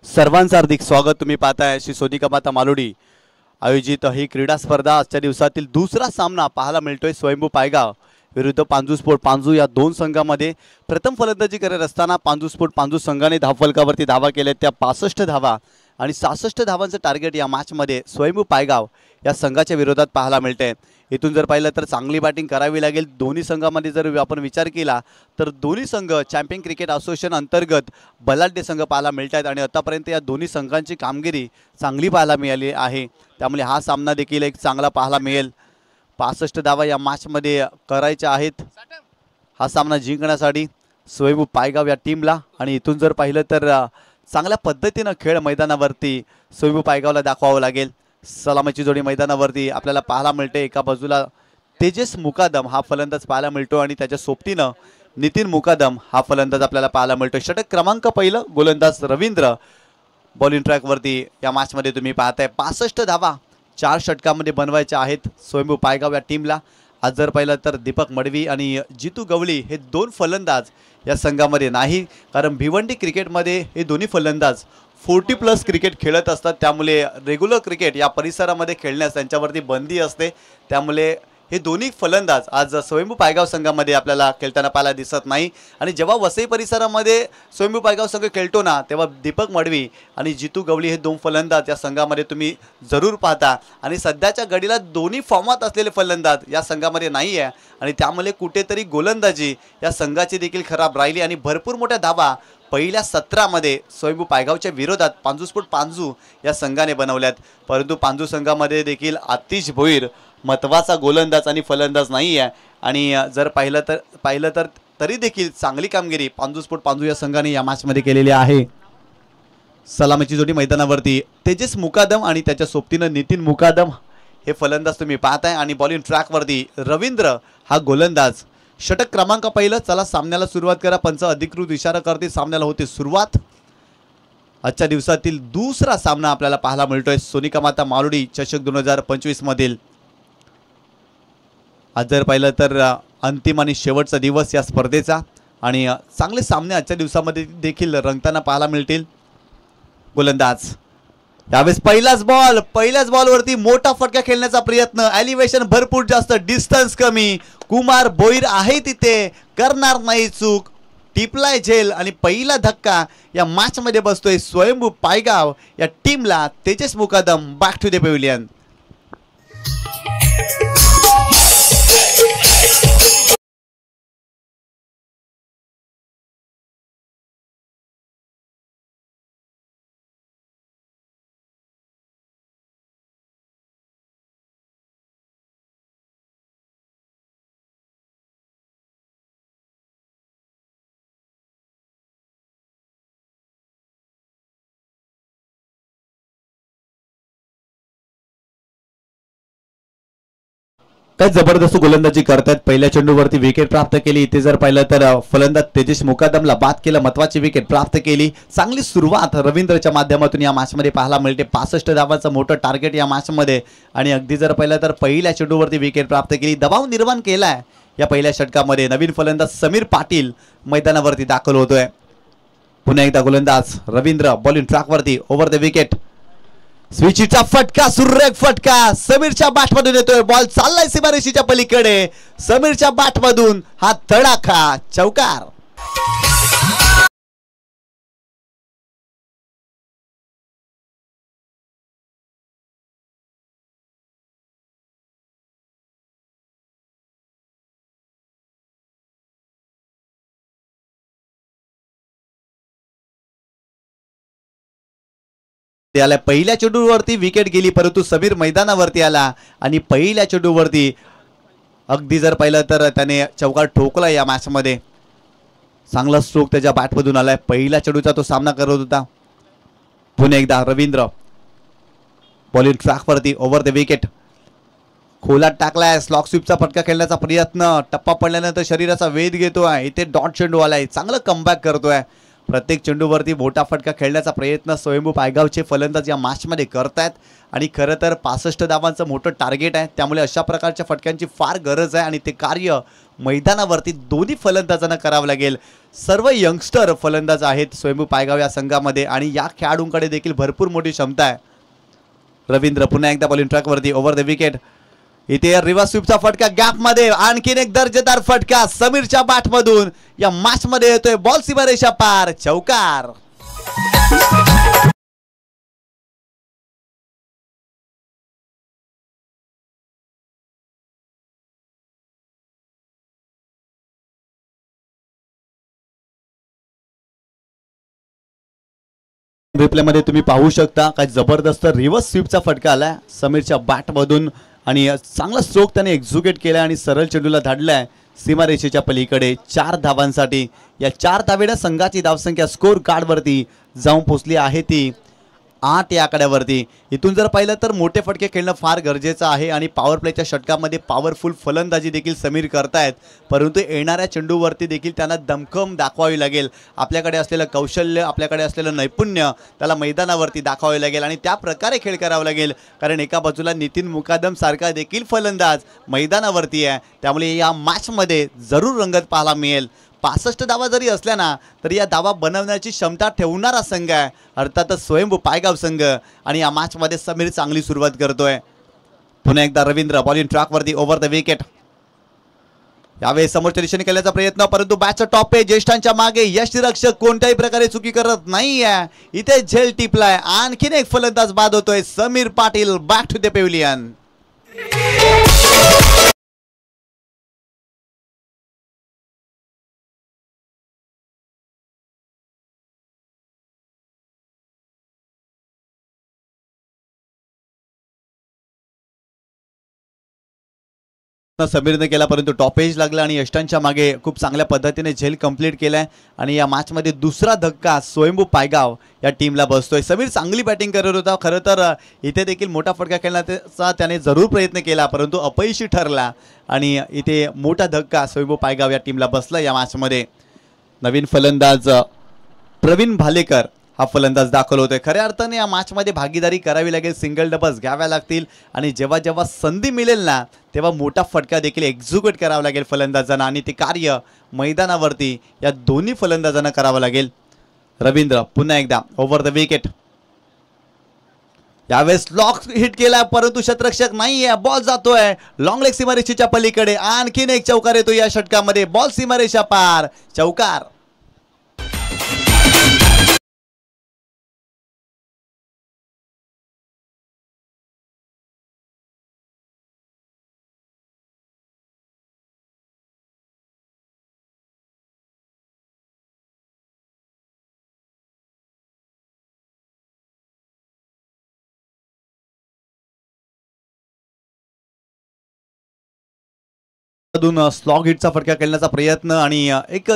सर्वांचं हार्दिक स्वागत. तुम्ही पाहताय श्री सोनिका माता मालोडी आयोजित ही क्रीडा स्पर्धा. आजच्या दिवसातील दुसरा सामना पाहायला मिळतोय स्वयंभू पायगाव विरुद्ध पांजू स्पोर्ट पांजू या दोन संघांमध्ये. प्रथम फलंदाजी करत असताना पांजू स्पोर्ट पांजू संघाने धावफलकावरती धावा केल्या त्या 65 धावा आणि 66 धावांचं टार्गेट या मॅचमध्ये स्वयंभू पायगाव या संघाच्या विरोधात पाहायला मिळते. इथून जर पाहिलं तर चांगली बॅटिंग करावी लागेल. दोन्ही संघांमध्ये जर आपण विचार केला तर दोन्ही संघ चॅम्पियन क्रिकेट असोसिएशन अंतर्गत बलाढ्य संघ पाहायला मिळत आहेत आणि आतापर्यंत या दोन्ही संघांची कामगिरी चांगली पाहायला मिळाली आहे. त्यामुळे हा सामना देखील एक चांगला पाहायला मिळेल. 65 धावा या मॅचमध्ये करायच्या आहेत हा सामना जिंकण्यासाठी स्वयंभू पायगाव या टीमला. आणि इथून जर पाहिलं तर चांगल्या पद्धतीनं खेळ मैदानावरती स्वयंभू पायगावला दाखवावं लागेल. सलामीची जोडी मैदानावरती आपल्याला पाहायला मिळते. एका बाजूला तेजस मुकादम हा फलंदाज पाहायला मिळतो आणि त्याच्या सोबतीनं नितीन मुकादम हा फलंदाज आपल्याला पाहायला मिळतो. षटक क्रमांक पहिलं गोलंदाज रवींद्र बॉलिंग ट्रॅकवरती या मॅचमध्ये तुम्ही पाहताय. 65 धावा 4 षटकामध्ये बनवायच्या आहेत स्वयंभू पायगाव या टीमला. आज जर पाहिलं तर दीपक मडवी आणि जितू गवळी हे दोन फलंदाज या संघामध्ये नाही, कारण भिवंडी क्रिकेटमध्ये हे दोन्ही फलंदाज 40+ क्रिकेट खेळत असतात. त्यामुळे रेग्युलर क्रिकेट या परिसरामध्ये खेळण्यास त्यांच्यावरती बंदी असते. त्यामुळे हे दोन्ही फलंदाज आज स्वयंभू पायगाव संघामध्ये आपल्याला खेळताना पाहायला दिसत नाही. आणि जेव्हा वसई परिसरामध्ये स्वयंभू पायगाव संघ खेळतो ना तेव्हा दीपक मडवी आणि जितू गवळी हे दोन फलंदाज या संघामध्ये तुम्ही जरूर पाहता. आणि सध्याच्या घडीला दोन्ही फॉर्मात असलेले फलंदाज या संघामध्ये नाही आहे आणि त्यामुळे कुठेतरी गोलंदाजी या संघाची देखील खराब राहिली आणि भरपूर मोठ्या धावा पहिल्या 17 मध्ये स्वयंभू पायगावच्या विरोधात पांजू स्पोर्ट पांजू या संघाने बनवल्यात. परंतु पांजू संघामध्ये देखील आतिश भोईर महत्त्वाचा गोलंदाज आणि फलंदाज नाही आहे. आणि जर पाहिलं तर तरी देखील चांगली कामगिरी पांजू स्पोर्ट पांजू या संघाने या मॅचमध्ये केलेली आहे. सलामीची जोडी मैदानावरती तेजस मुकादम आणि त्याच्या सोबतीनं नितीन मुकादम हे फलंदाज तुम्ही पाहताय. आणि बॉलिंग ट्रॅकवरती रवींद्र हा गोलंदाज. षटक क्रमांक पहिलं. चला सामन्याला सुरुवात करा. पंच अधिकृत इशारा करते सामन्याला होते सुरुवात. आजच्या दिवसातील दुसरा सामना आपल्याला पाहायला मिळतोय सोनिका माता मालोडी चषक 2025 मधील. आज जर पाहिलं तर अंतिम आणि शेवटचा दिवस या स्पर्धेचा आणि चांगले सामने आजच्या दिवसामध्ये देखील रंगताना पाहायला मिळतील. गोलंदाज यावेळेस पहिल्याच बॉलवरती मोठा फटका खेळण्याचा प्रयत्न. एलिव्हेशन भरपूर जास्त, डिस्टन्स कमी. कुमार भोईर आहे तिथे, करणार नाही चूक. टिपलाय झेल आणि पहिला धक्का या मॅच मध्ये बसतोय स्वयंभू पायगाव या टीमला. तेजस मुकादम बॅक टू द पॅव्हिलियन. काय जबरदस्त गोलंदाजी करतात. पहिल्या चेंडूवरती विकेट प्राप्त केली. इथे जर पाहिलं तर फलंदाज तेजस मुकादमला बाद केलं, महत्वाची विकेट प्राप्त केली. चांगली सुरुवात रवींद्रच्या माध्यमातून या मॅच मध्ये पाहायला मिळते. 65 धावांचं मोठं टार्गेट या मॅच मध्ये आणि अगदी जर पाहिलं तर पहिल्या चेंडूवरती विकेट प्राप्त केली. दबाव निर्माण केलाय या पहिल्या षटकामध्ये. नवीन फलंदाज समीर पाटील मैदानावरती दाखल होतोय. पुन्हा एकदा गोलंदाज रवींद्र बॉलिंग ट्रॅकवरती ओव्हर द विकेट. स्विचीचा फटका, सुरेख फटका समीरच्या बॅटमधून येतोय. बॉल चाललाय सीमारेषेच्या पलीकडे. समीरच्या बॅटमधून हा तडाखा, चौकार. त्याला पहिल्या चेंडूवरती विकेट गेली, परंतु समीर मैदानावरती आला आणि पहिल्या चेंडूवरती अगदी जर पाहिलं तर त्याने चौकार ठोकला या मॅच मध्ये. चांगला स्ट्रोक त्याच्या बॅटमधून आलाय. पहिल्या चेंडूचा तो सामना करत होता. पुन्हा एकदा रवींद्र बॉलिंग ट्रॅकवरती ओव्हर द विकेट. खोलात टाकलाय. स्लॉक स्वीपचा फटका खेळण्याचा प्रयत्न. टप्पा पडल्यानंतर शरीराचा वेध घेतोय. इथे डॉट चेंडू आलाय. चांगलं कमबॅक करतोय. प्रत्येक चेंडूवरती मोठा फटका खेळण्याचा प्रयत्न स्वयंभू पायगावचे फलंदाज या मॅचमध्ये करतायत आणि खरं तर 65 धावांचं मोठं टार्गेट आहे. त्यामुळे अशा प्रकारच्या फटक्यांची फार गरज आहे आणि ते कार्य मैदानावरती दोन्ही फलंदाजांना करावं लागेल. सर्व यंगस्टर फलंदाज आहेत स्वयंभू पायगाव या संघामध्ये आणि या खेळाडूंकडे देखील भरपूर मोठी क्षमता आहे. रवींद्र पुन्हा एकदा बॉलिंग ट्रॅकवरती ओव्हर द विकेट. इथे रिव्हर्स स्वीपचा फटका गॅप मध्ये. आणखीन एक दर्जेदार फटका समीरच्या बॅटमधून या मॅच मध्ये येतोय. बॉल सीमारेषा पार, चौकार. रिप्ले मध्ये तुम्ही पाहू शकता काय जबरदस्त रिव्हर्स स्वीपचा फटका आलाय समीरच्या बॅटमधून आणि चांगला स्ट्रोक त्याने एक्झिक्यूट केला आणि सरळ चेंडूला धाडलाय सीमारेषेच्या पलीकडे 4 धावांसाठी. या 4 धावेने संघाची धावसंख्या स्कोर कार्डवरती जाऊन पोहोचली आहे ती 8 या आकड्यावरती. इथून जर पाहिलं तर मोठे फटके खेळणं फार गरजेचं आहे आणि पॉवर प्लेच्या षटकामध्ये पॉवरफुल फलंदाजी देखील समीर करतायत, परंतु येणाऱ्या चेंडूवरती देखील त्यांना दमखम दाखवावी लागेल. आपल्याकडे असलेलं कौशल्य, आपल्याकडे असलेलं नैपुण्य त्याला मैदानावरती दाखवावे लागेल आणि त्या प्रकारे खेळ करावा लागेल. कारण एका बाजूला नितीन मुकादम सारखा देखील फलंदाज मैदानावरती आहे, त्यामुळे या मॅचमध्ये जरूर रंगत पाहायला मिळेल. 65 धावा जरी असल्या ना तरी या धावा बनवण्याची क्षमता ठेवणारा संघ आहे अर्थातच स्वयंभू पायगाव संघ आणि या मॅचमध्ये समीर चांगली सुरुवात करतोय. पुन्हा एकदा रवींद्र बॉलिंग ट्रॅकवरती ओव्हर द विकेट. यावेळेस समोरच्या दिशेने केल्याचा प्रयत्न, परंतु बॅटचा टॉप आहे ज्येष्ठांच्या मागे. यष्टीरक्षक कोणत्याही प्रकारे चुकी करत नाहीये. इथे झेल टिपलाय. आणखीन एक फलंदाज बाद होतोय. Sameer Patil back to the pavilion. समीरने केला परंतु टॉपेज लागला आणि यष्टांच्या मागे खूप चांगल्या पद्धतीने झेल कंप्लीट केलाय आणि या मॅच मध्ये दुसरा धक्का स्वयंभू पायगाव या टीमला बसतोय. समीर चांगली बॅटिंग करत होता. खरं तर इथे देखील मोठा फटका खेळण्याचा त्याने जरूर प्रयत्न केला परंतु अपयशी ठरला आणि इथे मोठा धक्का स्वयंभू पायगाव या टीमला बसला. या मॅच मध्ये नवीन फलंदाज प्रवीण भालेकर हा फलंदाज दाखल होतोय. खऱ्या अर्थाने या मॅचमध्ये भागीदारी करावी लागेल. सिंगल डबल्स घ्याव्या लागतील आणि जेव्हा जेव्हा संधी मिळेल ना तेव्हा मोठा फटका देखील एक्झिक्यूट करावा लागेल फलंदाजांना आणि ते कार्य मैदानावरती या दोन्ही फलंदाजांना करावं लागेल. रवींद्र पुन्हा एकदा ओव्हर द विकेट. यावेळेस लॉक हिट केला परंतु शतरक्षक नाहीये. बॉल जातोय लॉंग लेग सीमारेषेच्या पलीकडे. आणखीन एक चौकार येतो या षटकामध्ये. बॉल सीमारेषा पार, चौकार. मधून स्लॉग हिटचा फटका खेळण्याचा प्रयत्न आणि एक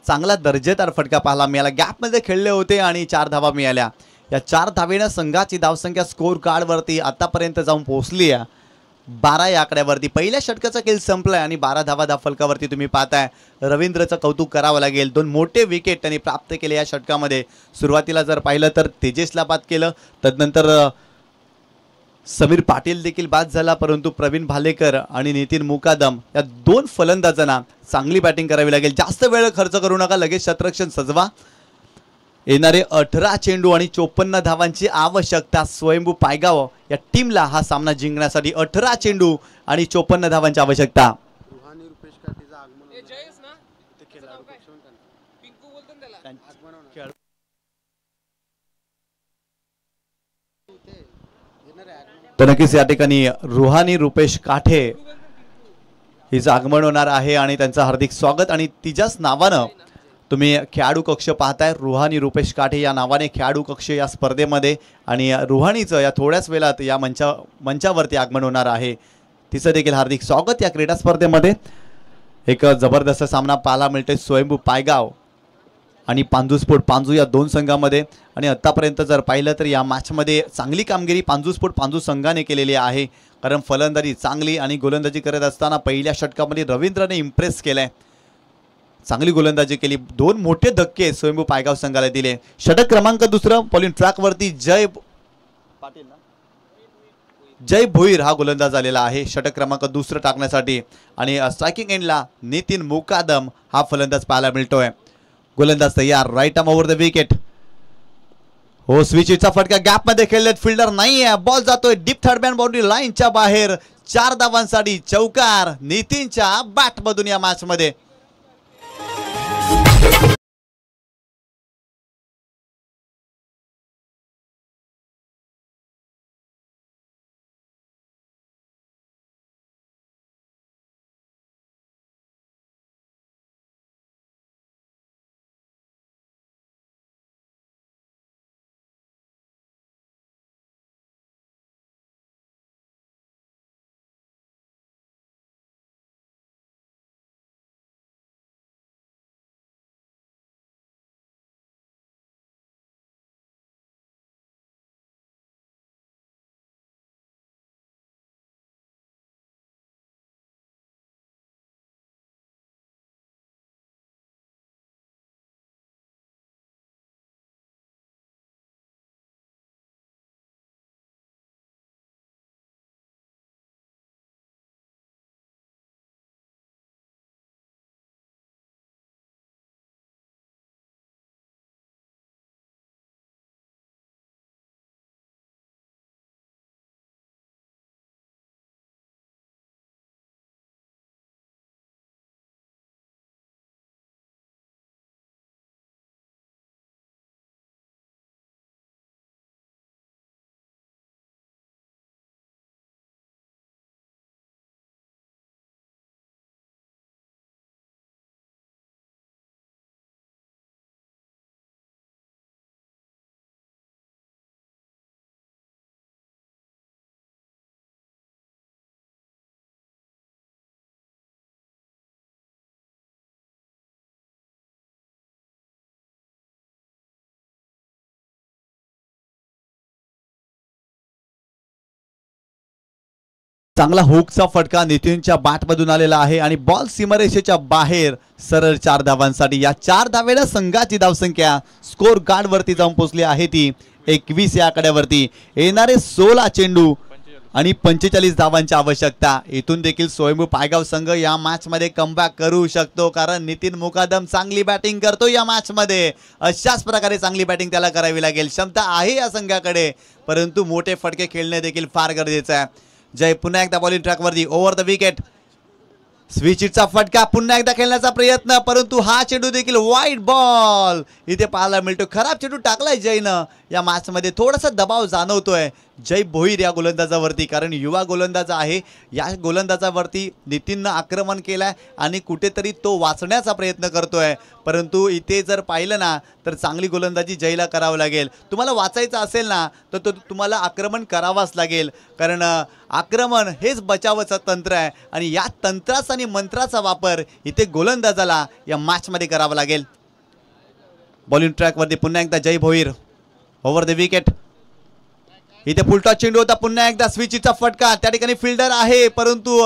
चांगला दर्जेदार फटका पाहायला मिळाला. गॅपमध्ये खेळले होते आणि 4 धावा मिळाल्या. या 4 धावेनं संघाची धावसंख्या स्कोर कार्डवरती आतापर्यंत जाऊन पोहोचली आहे 12 या आकड्यावरती. पहिल्या षटकाचा खेळ संपलाय आणि 12 धावा धावफलकावरती तुम्ही पाहताय. रवींद्रचं कौतुक करावं लागेल. 2 मोठे विकेट त्यांनी प्राप्त केले या षटकामध्ये. सुरुवातीला जर पाहिलं तर तेजसला बाद केलं, तदनंतर समीर पाटील देखील बाद झाला, परंतु प्रवीण भालेकर आणि नितीन मुकादम या 2 फलंदाजांना चांगली बॅटिंग करावी लागेल. जास्त वेळ खर्च करू नका, लगेच शतरक्षण सजवा. येणारे 18 चेंडू आणि 54 धावांची आवश्यकता स्वयंभू पायगाव या टीमला हा सामना जिंकण्यासाठी. 18 चेंडू आणि 54 धावांची आवश्यकता. तर नक्कीच या ठिकाणी रुहानी रुपेश काठे हिचं आगमन होणार आहे आणि त्यांचं हार्दिक स्वागत. आणि तिच्याच नावानं तुम्ही खेळाडू कक्ष पाहताय. रुहानी रुपेश काठे या नावाने खेळाडू कक्ष या स्पर्धेमध्ये, आणि रुहानीचं या थोड्याच वेळात या मंचावरती आगमन होणार आहे. तिचं देखील हार्दिक स्वागत या क्रीडा स्पर्धेमध्ये. एक जबरदस्त सामना पाहायला मिळतोय स्वयंभू पायगाव आणि पांजू स्पोर्ट पांजू या 2 संघामध्ये. आणि आत्तापर्यंत जर पाहिलं तर या मॅचमध्ये चांगली कामगिरी पांजू स्पोर्ट पांजू संघाने केलेली आहे. कारण फलंदाजी चांगली आणि गोलंदाजी करत असताना पहिल्या षटकामध्ये रवींद्रने इम्प्रेस केलंय. चांगली गोलंदाजी केली. 2 मोठे धक्के स्वयंभू पायगाव संघाला दिले. षटक क्रमांक 2 बॉलिंग ट्रॅकवरती जय भोईर हा गोलंदाज आलेला आहे षटक क्रमांक 2 टाकण्यासाठी. आणि स्ट्रायकिंग एंडला नितीन मुकादम हा फलंदाज पाहायला मिळतोय. गोलंदाज तयार. Right arm over the wicket. हो, स्विचचा फटका गॅपमध्ये खेळलेत. फिल्डर नाहीये. बॉल जातोय डीप थर्ड मॅन बाउंड्री लाईनच्या बाहेर. 4 धावांसाठी चौकार नितीनच्या बॅटमधून या मॅचमध्ये. चांगला हुकचा फटका नितीनच्या बॅटमधून आलेला आहे आणि बॉल सीमारेषेच्या बाहेर सरळ 4 धावांसाठी. या 4 धावेला संघाची धावसंख्या स्कोर कार्डवरती जाऊन पोहोचली आहे ती 21 या आकड्यावरती. येणारे 16 चेंडू आणि 45 धावांची आवश्यकता. इथून देखील स्वयंभू पायगाव संघ या मॅच मध्ये कमबॅक करू शकतो, कारण नितीन मुकादम चांगली बॅटिंग करतो या मॅच मध्ये. अशाच प्रकारे चांगली बॅटिंग त्याला करावी लागेल. क्षमता आहे या संघाकडे, परंतु मोठे फटके खेळणे देखील फार गरजेचं आहे. जय पुन्हा एकदा बॉलिंग ट्रॅकवरती ओव्हर द विकेट. स्विचचा फटका पुन्हा एकदा खेळण्याचा प्रयत्न, परंतु हा चेंडू देखील वाईड बॉल इथे पाहायला मिळतो. खराब चेंडू टाकलाय जयनं. या मॅचमध्ये थोडासा दबाव जाणवतोय जय भोईर या गोलंदाजावरती, कारण युवा गोलंदाज आहे. या गोलंदाजावरती नितीननं आक्रमण केलंय आणि कुठेतरी तो वाचण्याचा प्रयत्न करतोय, परंतु इथे जर पाहिलं ना तर चांगली गोलंदाजी जयला करावं लागेल. तुम्हाला वाचायचं असेल ना तर तुम्हाला आक्रमण करावाच लागेल, कारण आक्रमण हेच बचावाचं तंत्र आहे आणि या तंत्राचा आणि मंत्राचा वापर इथे गोलंदाजाला या मॅचमध्ये करावा लागेल. बॉलिंग ट्रॅकवरती पुन्हा एकदा जय भोईर ओव्हर द विकेट. इथे फुलटॉस चेंडू होता, पुन्हा एकदा स्विचचा फटका. त्या ठिकाणी फिल्डर आहे परंतु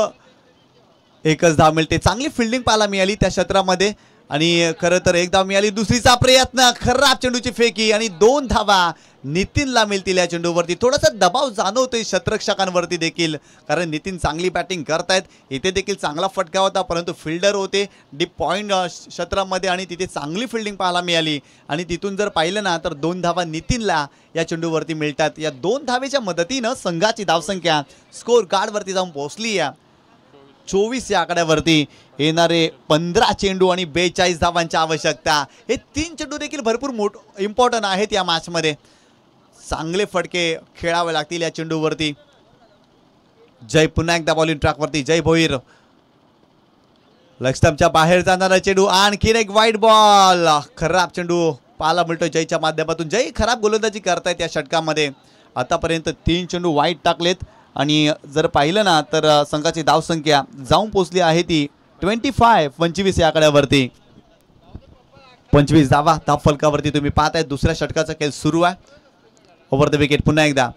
एकच धाव मिळते. चांगली फिल्डिंग पाहायला मिळाली त्या क्षेत्रामध्ये आणि खरं तर एक धाव मिळाली. दुसरीचा प्रयत्न, खराब चेंडूची फेकी आणि 2 धावा नितीनला मिळतील या चेंडूवरती. थोडासा दबाव जाणवतोय क्षेत्ररक्षकांवरती देखील, कारण नितीन चांगली बॅटिंग करतायत. इथे देखील चांगला फटका होता परंतु फिल्डर होते डीप पॉईंट क्षेत्रामध्ये आणि तिथे चांगली फिल्डिंग पाहायला मिळाली आणि तिथून जर पाहिलं ना तर 2 धावा नितीनला या चेंडूवरती मिळतात. या 2 धावेच्या मदतीनं संघाची धावसंख्या स्कोर कार्डवरती जाऊन पोहोचली आहे 24 या आकड्यावरती. येणारे 15 चेंडू आणि 42 धावांची आवश्यकता. हे 3 चेंडू देखील भरपूर इम्पॉर्टंट आहेत या मॅचमध्ये. चांगले फटके खेळावे लागतील या चेंडूवरती. जय पुन्हा एकदा बॉलिंग ट्रॅकवरती. जय भोईर, लक्ष्टमच्या बाहेर जाणारा चेंडू, आणखीन एक वाईट बॉल. खराब चेंडू पाहायला मिळतो जयच्या माध्यमातून. जय खराब गोलंदाजी करतायत या षटकामध्ये. आतापर्यंत 3 चेंडू वाईट टाकलेत आणि जर पाहिलं ना तर संघाची धावसंख्या जाऊन पोहोचली आहे ती 25 या आकड्यावरती. 25 धावा धाव फलकावरती तुम्ही पाहताय. दुसऱ्या षटकाचा खेळ सुरू आहे. ओव्हर द विकेट पुन्हा एकदा.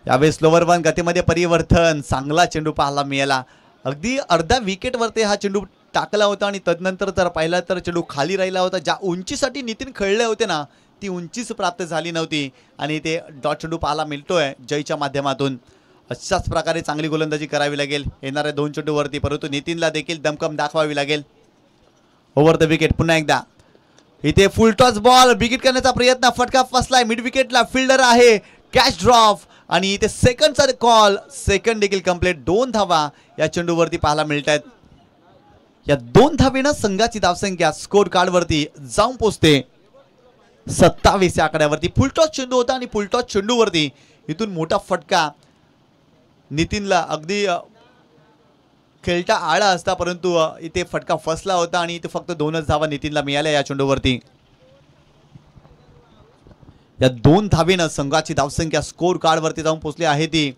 यावेळेस स्लोवर वन गतीमध्ये परिवर्तन. चांगला चेंडू पाहायला मिळाला. अगदी अर्ध्या विकेटवरती हा चेंडू टाकला होता आणि तदनंतर जर पाहिला तर चेंडू खाली राहिला होता. ज्या उंचीसाठी नितीन खेळले होते ना ती उंचीच प्राप्त झाली नव्हती आणि ते डॉट चेंडू पाहायला मिळतोय जयच्या माध्यमातून. अशाच प्रकारे चांगली गोलंदाजी करावी लागेल येणाऱ्या 2 चेंडूवरती, परंतु नितीनला देखील दमकम दाखवावी लागेल. ओव्हर द विकेट पुन्हा एकदा. इथे फुल टॉस बॉल, विकेट करण्याचा प्रयत्न, फटका फसलाय मिड विकेटला. फिल्डर आहे, कॅच ड्रॉप आणि इथे सेकंडचा कॉल. सेकंड देखील कंप्लीट. 2 धावा या चेंडूवरती पाहायला मिळत आहेत. या 2 धावेनं संघाची धावसंख्या स्कोर कार्डवरती जाऊन पोहोचते 27 या आकड्यावरती. फुलटॉस चेंडू होता आणि फुलटॉस चेंडूवरती इथून मोठा फटका नितीनला अगदी खेळता आला असता, परंतु इथे फटका फसला होता आणि इथे फक्त 2च धावा नितीनला मिळाल्या या चेंडूवरती. या 2 धावेनं संघाची धावसंख्या स्कोर कार्डवरती जाऊन पोहोचली आहे ती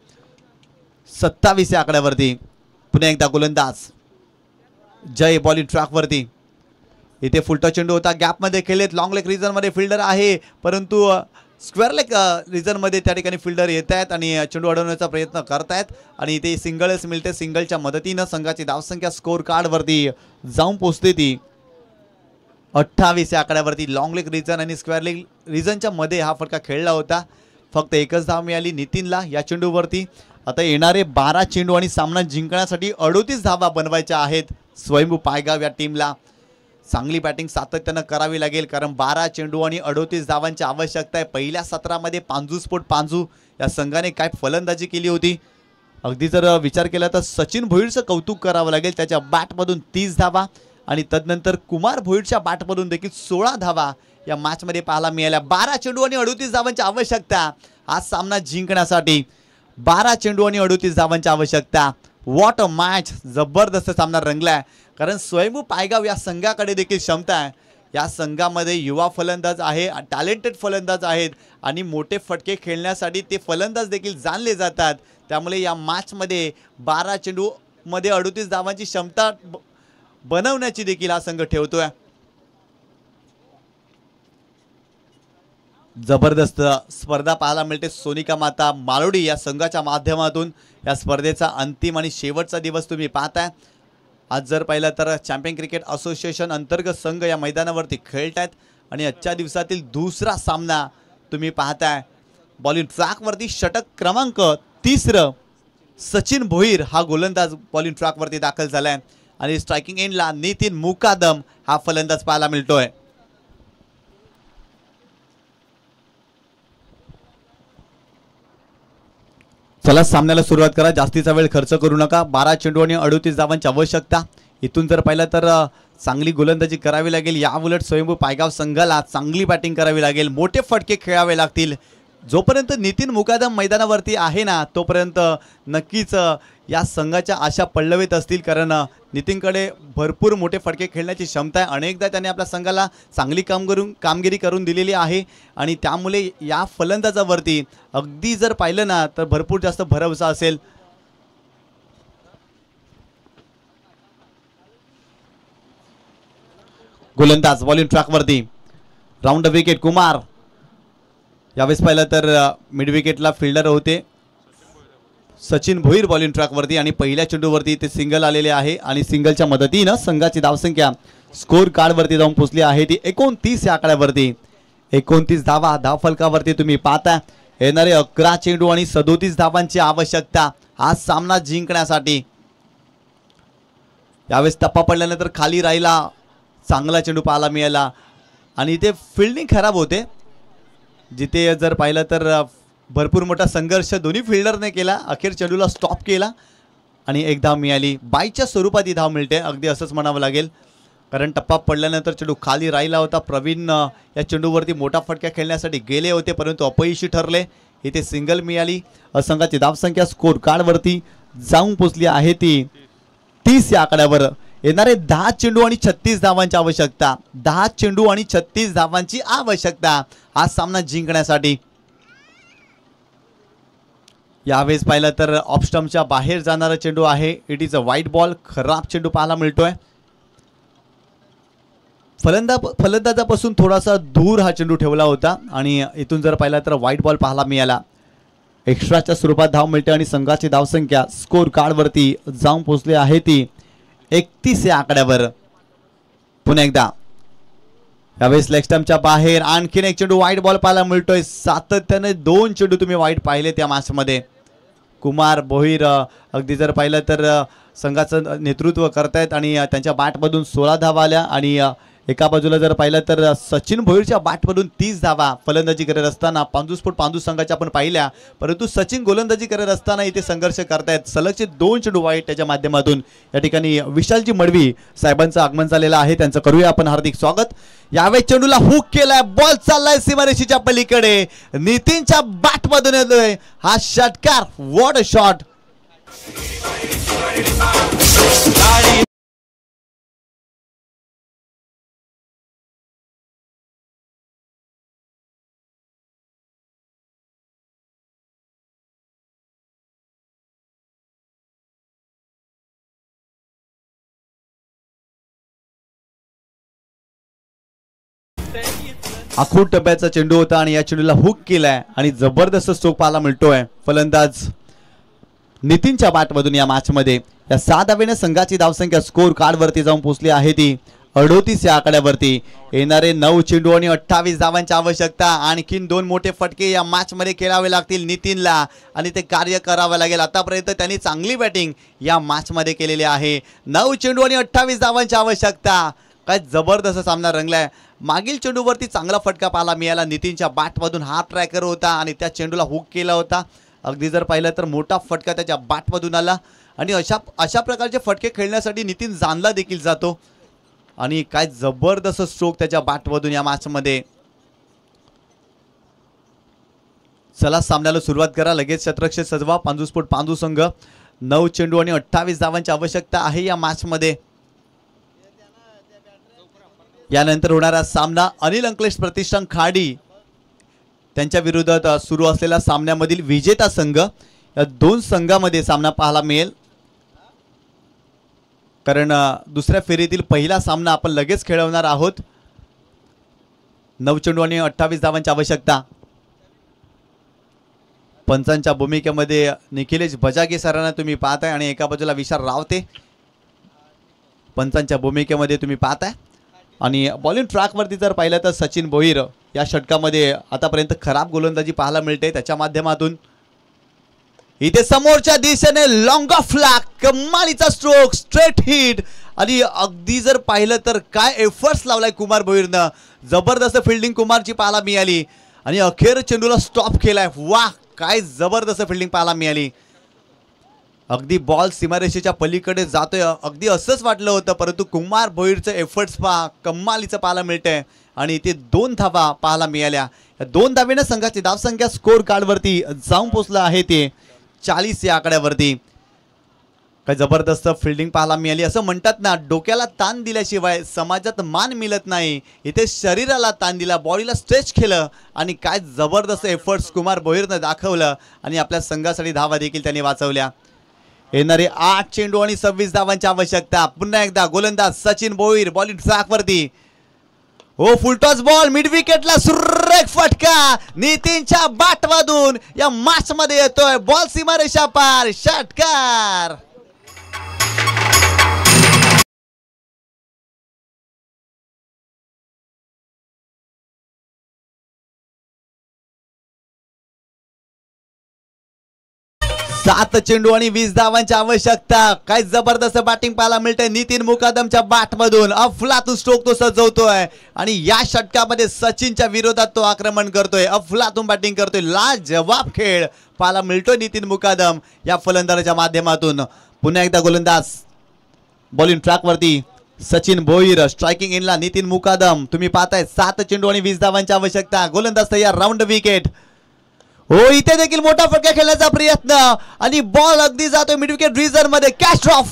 27 या आकड्यावरती. पुन्हा एकदा गोलंदाज जय बॉलिंग ट्रॅकवरती. इथे फुलटॉस चेंडू होता, गॅपमध्ये खेळलेत. लॉंग लेग रिजनमध्ये फिल्डर आहे परंतु स्क्वेअर लेग रिजनमध्ये त्या ठिकाणी फिल्डर येत आहेत आणि चेंडू अडवण्याचा प्रयत्न करतायत आणि इथे सिंगलच मिळते. सिंगलच्या मदतीनं संघाची धावसंख्या स्कोर कार्डवरती जाऊन पोहोचते ती 28 या आकड्यावरती. लॉंग लेग रिजन आणि स्क्वेअर लेग रिजनच्या मध्ये हा फटका खेळला होता. फक्त एकच धाव मिळाली नितीनला या चेंडूवरती. आता येणारे 12 चेंडू आणि सामना जिंकण्यासाठी 38 धावा बनवायच्या आहेत स्वयंभू पायगाव या टीमला. चांगली बॅटिंग सातत्यानं करावी लागेल, कारण 12 चेंडू आणि 38 धावांची आवश्यकता आहे. पहिल्या सत्रामध्ये पांजू या संघाने काय फलंदाजी केली होती. अगदी जर विचार केला तर सचिन भोईरचं कौतुक करावं लागेल. त्याच्या बॅटमधून 30 धावा आणि तदनंतर कुमार भोईरच्या बॅटमधून देखील 16 धावा या मॅचमध्ये पाहायला मिळाल्या. 12 चेंडू आणि 38 धावांची आवश्यकता आज सामना जिंकण्यासाठी. 12 चेंडू आणि 38 धावांची आवश्यकता. What a match. जबरदस्त सामना रंगलाय, कारण स्वयंभू पायगाव या संघाकडे देखील क्षमता आहे. या संघामध्ये युवा फलंदाज आहे, टॅलेंटेड फलंदाज आहेत आणि मोठे फटके खेळण्यासाठी ते फलंदाज देखील जाणले जातात. त्यामुळे या मॅचमध्ये 12 चेंडू मध्ये 38 धावांची क्षमता बनवण्याची देखील हा संघ ठेवतोय. जबरदस्त स्पर्धा पाहायला मिळते. सोनिका माता मालोडी या संघाच्या माध्यमातून या स्पर्धेचा अंतिम आणि शेवटचा दिवस तुम्ही पाहताय. आज जर पाहिलं तर चॅम्पियन क्रिकेट असोसिएशन अंतर्गत संघ या मैदानावरती खेळत आहेत आणि आजच्या दिवसातील दुसरा सामना तुम्ही पाहताय. बॉलिंग ट्रॅकवरती षटक क्रमांक 3 सचिन भोईर हा गोलंदाज बॉलिंग ट्रॅकवरती दाखल झालाय आणि स्ट्रायकिंग एंडला नितीन मुकादम हा फलंदाज पाहायला मिळतोय. चला सामन्याला सुरुवात करा. जास्तीचा वेळ खर्च करू नका. 12 चेंडू आणि 38 धावांची आवश्यकता. इथून जर पाहिलं तर चांगली गोलंदाजी करावी लागेल. या उलट स्वयंभू पायगाव संघाला चांगली बॅटिंग करावी लागेल. मोठे फटके खेळावे लागतील. जोपर्यंत नितीन मुकादम मैदानावरती आहे ना तोपर्यंत नक्कीच या संघाच्या आशा पल्लवीत असतील, कारण नितीनकडे भरपूर मोठे फटके खेळण्याची क्षमता आहे. अनेकदा त्याने आपल्या संघाला चांगली कामगिरी करून दिलेली आहे आणि त्यामुळे या फलंदाजावरती अगदी जर पाहिलं ना तर भरपूर जास्त भरवसा असेल. गोलंदाज बॉलिंग ट्रॅकवरती राऊंड विकेट कुमार. यावेळेस पाहिलं तर मिड विकेटला फिल्डर होते सचिन भोईर बॉलिंग ट्रॅकवरती आणि पहिल्या चेंडूवरती ते सिंगल आलेले आहे आणि सिंगलच्या मदतीनं संघाची धावसंख्या स्कोर कार्डवरती जाऊन पोहोचली आहे ती 29 या आकड्यावरती. 29 धावा धावफलकावरती तुम्ही पाहता. येणारे 11 चेंडू आणि 37 धावांची आवश्यकता हा सामना जिंकण्यासाठी. यावेळेस टप्पा पडल्यानंतर खाली राहिला, चांगला चेंडू पाहायला मिळाला आणि इथे फिल्डिंग खराब होते. जिथे जर पाहिलं तर भरपूर मोठा संघर्ष दोन्ही फिल्डरने केला, अखेर चेंडूला स्टॉप केला आणि एक धाव मिळाली. बाईच्या स्वरूपात ही धाव मिळते, अगदी असंच म्हणावं लागेल, कारण टप्पा पडल्यानंतर चेंडू खाली राहिला होता. प्रवीण या चेंडूवरती मोठा फटका खेळण्यासाठी गेले होते परंतु अपयशी ठरले. इथे सिंगल मिळाली. संघाची धावसंख्या स्कोर कार्डवरती जाऊन पोचली आहे ती 30 या आकड्यावर. येणारे 10 चेंडू आणि 36 धावांची आवश्यकता. 10 चेंडू आणि 36 धावांची आवश्यकता हा सामना जिंकण्यासाठी. यावेळेस पाहिलं तर ऑफस्टम्पच्या बाहेर जाणारा चेंडू आहे. It is a white ball. खराब चेंडू पाहायला मिळतोय. फलंदाजापासून थोडासा दूर हा चेंडू ठेवला होता आणि इथून जर पाहिला तर व्हाईट बॉल पाहायला मिळाला. एक्स्ट्राच्या स्वरूपात धाव मिळते आणि संघाची धावसंख्या स्कोर कार्डवरती जाऊन पोहोचली आहे ती 31 या आकड्यावर. पुन्हा एकदा यावेळेस लेग स्टंपच्या बाहेर आणखीन एक चेंडू व्हाईट बॉल पाहायला मिळतोय. सातत्याने 2 चेंडू तुम्ही व्हाईट पाहिले त्या मॅचमध्ये. कुमार भोईर अगदी जर पाहिलं तर संघाचं नेतृत्व करतायत आणि त्यांच्या बॅटमधून 16 धावा आल्या आणि एका बाजूला जर पाहिलं तर सचिन भोईरच्या बॅटमधून 30 धावा फलंदाजी करत असताना पांजू संघाच्या आपण पाहिल्या, परंतु सचिन गोलंदाजी करत असताना इथे संघर्ष करतायत. सलगचे 2 चेंडू वाईट त्याच्या माध्यमातून या ठिकाणी विशालजी मडवी साहेबांचं आगमन झालेलं आहे, त्यांचं करूया आपण हार्दिक स्वागत. यावेळी चेंडूला हुक केलाय, बॉल चाललाय सीमारेषेच्या पलीकडे, नितीनच्या बॅटमधून येतोय हा षटकार. What a shot. आखूड टप्प्याचा चेंडू होता आणि या चेंडूला हुक केलाय आणि जबरदस्त स्ट्रोक पाहायला मिळतोय फलंदाज नितीनच्या बॅटमधून या मॅचमध्ये. या 7 धावेने संघाची धावसंख्या स्कोर कार्डवरती जाऊन पोहोचली आहे ती 38 या आकड्यावरती. येणारे 9 चेंडू आणि 28 धावांची आवश्यकता. आणखीन 2 मोठे फटके या मॅचमध्ये खेळावे लागतील नितीनला आणि ते कार्य करावं लागेल. आतापर्यंत त्यांनी चांगली बॅटिंग या मॅचमध्ये केलेली आहे. 9 चेंडू आणि 28 धावांची आवश्यकता. काय जबरदस्त सामना रंगलाय. मागील चेंडूवरती चांगला फटका पाहायला मिळाला नितीनच्या बॅटमधून. हा ट्रॅकर होता आणि त्या चेंडूला हुक केला होता. अगदी जर पाहिलं तर मोठा फटका त्याच्या बॅटमधून आला आणि अशा प्रकारचे फटके खेळण्यासाठी नितीन जाणला देखील जातो आणि काय जबरदस्त स्ट्रोक त्याच्या बॅटमधून या मॅचमध्ये. चला सामन्याला सुरुवात करा. लगेच शतरक्षक सजवा. पांजू संघ 9 चेंडू आणि 28 धावांची आवश्यकता आहे या मॅचमध्ये. यानंतर होणारा सामना अनिल अंकलेश प्रतिष्ठान खाडी त्यांच्या विरोधात सुरू असलेल्या सामन्यामधील विजेता संघ. या 2 संघांमध्ये सामना पाहायला मिळेल, कारण दुसऱ्या फेरीतील पहिला सामना आपण लगेच खेळवणार आहोत. 9 चेंडू आणि 28 धावांची आवश्यकता. पंचांच्या भूमिकेमध्ये निखिलेश बजागे सरांना तुम्ही पाहताय आणि एका बाजूला विशाल रावते पंचांच्या भूमिकेमध्ये तुम्ही पाहताय. आणि बॉलिंग ट्रॅकवरती जर पाहिलं तर सचिन भोईर या षटकामध्ये आतापर्यंत खराब गोलंदाजी पाहायला मिळते. त्याच्या माध्यमातून इथे समोरच्या दिशेने लॉंग ऑफ फ्लॅग, कमालीचा स्ट्रोक, स्ट्रेट हिट आणि अगदी जर पाहिलं तर काय एफर्ट्स लावलाय कुमार भोईरनं. जबरदस्त फिल्डिंग कुमारची पाहायला मिळाली आणि अखेर चेंडूला स्टॉप केलाय. वाह, काय जबरदस्त फिल्डिंग पाहायला मिळाली. अगदी बॉल सीमारेषेच्या पलीकडे जातोय, अगदी असंच वाटलं होतं, परंतु कुमार भोईरचं एफर्ट्स पहा, कमालीचं पाहायला मिळतंय आणि इथे 2 धावा पाहायला मिळाल्या. या 2 धावेनं संघाची धावसंख्या स्कोर कार्डवरती जाऊन पोहोचलं आहे ते 40 या आकड्यावरती. काय जबरदस्त फिल्डिंग पाहायला मिळाली. असं म्हणतात ना, डोक्याला ताण दिल्याशिवाय समाजात मान मिळत नाही. इथे शरीराला ताण दिला, बॉडीला स्ट्रेच केलं आणि काय जबरदस्त एफर्ट्स कुमार भोईरनं दाखवलं आणि आपल्या संघासाठी धावा देखील त्यांनी वाचवल्या. येणारे 8 चेंडू आणि 26 धावांची आवश्यकता. पुन्हा एकदा गोलंदाज सचिन भोईर बॉलिंग ट्रॅकवरती. हो, फुलटॉस बॉल मिड विकेटला, सुरेख फटका नितीनच्या बॅटमधून या मॅच मध्ये येतोय. बॉल सीमारेषा पार, षटकार. सात चेंडू आणि 20 धावांची आवश्यकता. काय जबरदस्त बॅटिंग पाहायला मिळते नितीन मुकादमच्या बॅटमधून. अफलातून स्ट्रोक तो सजवतोय आणि या षटकामध्ये सचिनच्या विरोधात तो आक्रमण करतोय, अफलातून बॅटिंग करतोय. लाजवाब खेळ पाहायला मिळतोय नितीन मुकादम या फलंदाजाच्या माध्यमातून. पुन्हा एकदा गोलंदाज बॉलिंग ट्रॅकवरती सचिन भोईर. स्ट्रायकिंग इनला नितीन मुकादम. तुम्ही पाहताय 7 चेंडू आणि 20 धावांची आवश्यकता. गोलंदाज तयार, राऊंड विकेट. हो, इथे देखील मोठा फटका खेळण्याचा प्रयत्न आणि बॉल अगदी जातोय मिड विकेट रिझर्व मध्ये. Catch drop.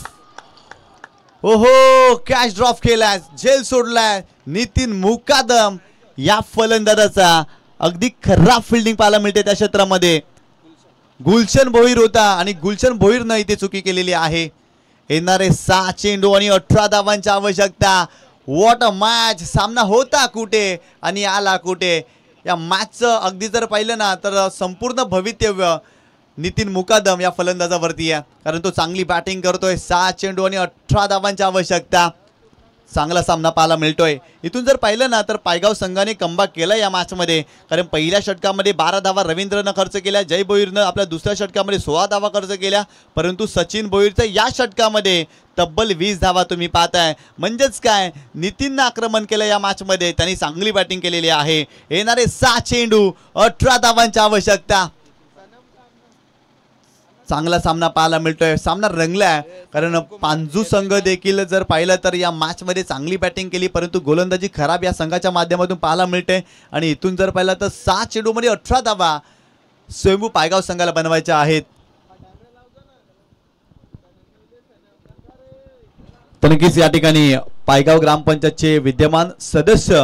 हो, कॅच ड्रॉप केलाय, झेल सोडलाय नितीन मुकादम या फलंदाजाचा. अगदी खराब फिल्डिंग पाहायला मिळते त्या क्षेत्रामध्ये. गुलशन भोईर होता आणि गुलशन भोईरनं इथे चुकी केलेली आहे. येणारे 6 चेंडू आणि 18 धावांची आवश्यकता. What a match. सामना होता कुठे आणि आला कुठे. या मॅचचं अगदी जर पाहिलं ना तर संपूर्ण भवितव्य नितीन मुकादम या फलंदाजावरती आहे, कारण तो चांगली बॅटिंग करतोय. 6 चेंडू आणि 18 धावांची आवश्यकता. चांगला सामना पाहायला मिळतोय. इथून जर पाहिलं ना तर पायगाव संघाने कमबॅक केला या मॅचमध्ये, कारण पहिल्या षटकामध्ये 12 धावा रवींद्रनं खर्च केल्या, जय भोईरनं आपल्या दुसऱ्या षटकामध्ये 16 धावा खर्च केल्या, परंतु सचिन भोईरचं या षटकामध्ये तब्बल 20 धावा तुम्ही पाहताय. म्हणजेच काय, नितीननं आक्रमण केलं या मॅचमध्ये, त्यांनी चांगली बॅटिंग केलेली आहे. येणारे 6 चेंडू 18 धावांची आवश्यकता. चांगला सामना पाहायला मिळतोय. सामना रंगलाय, कारण पांजू संघ देखील जर पाहिलं तर या मॅच मध्ये चांगली बॅटिंग केली, परंतु गोलंदाजी खराब या संघाच्या माध्यमातून पाहायला मिळते. आणि इथून जर पाहिलं तर 6 चेंडू मध्ये 18 धावा स्वयंभू पायगाव संघाला बनवायच्या आहेत. तर नक्कीच या ठिकाणी पायगाव ग्रामपंचायतचे विद्यमान सदस्य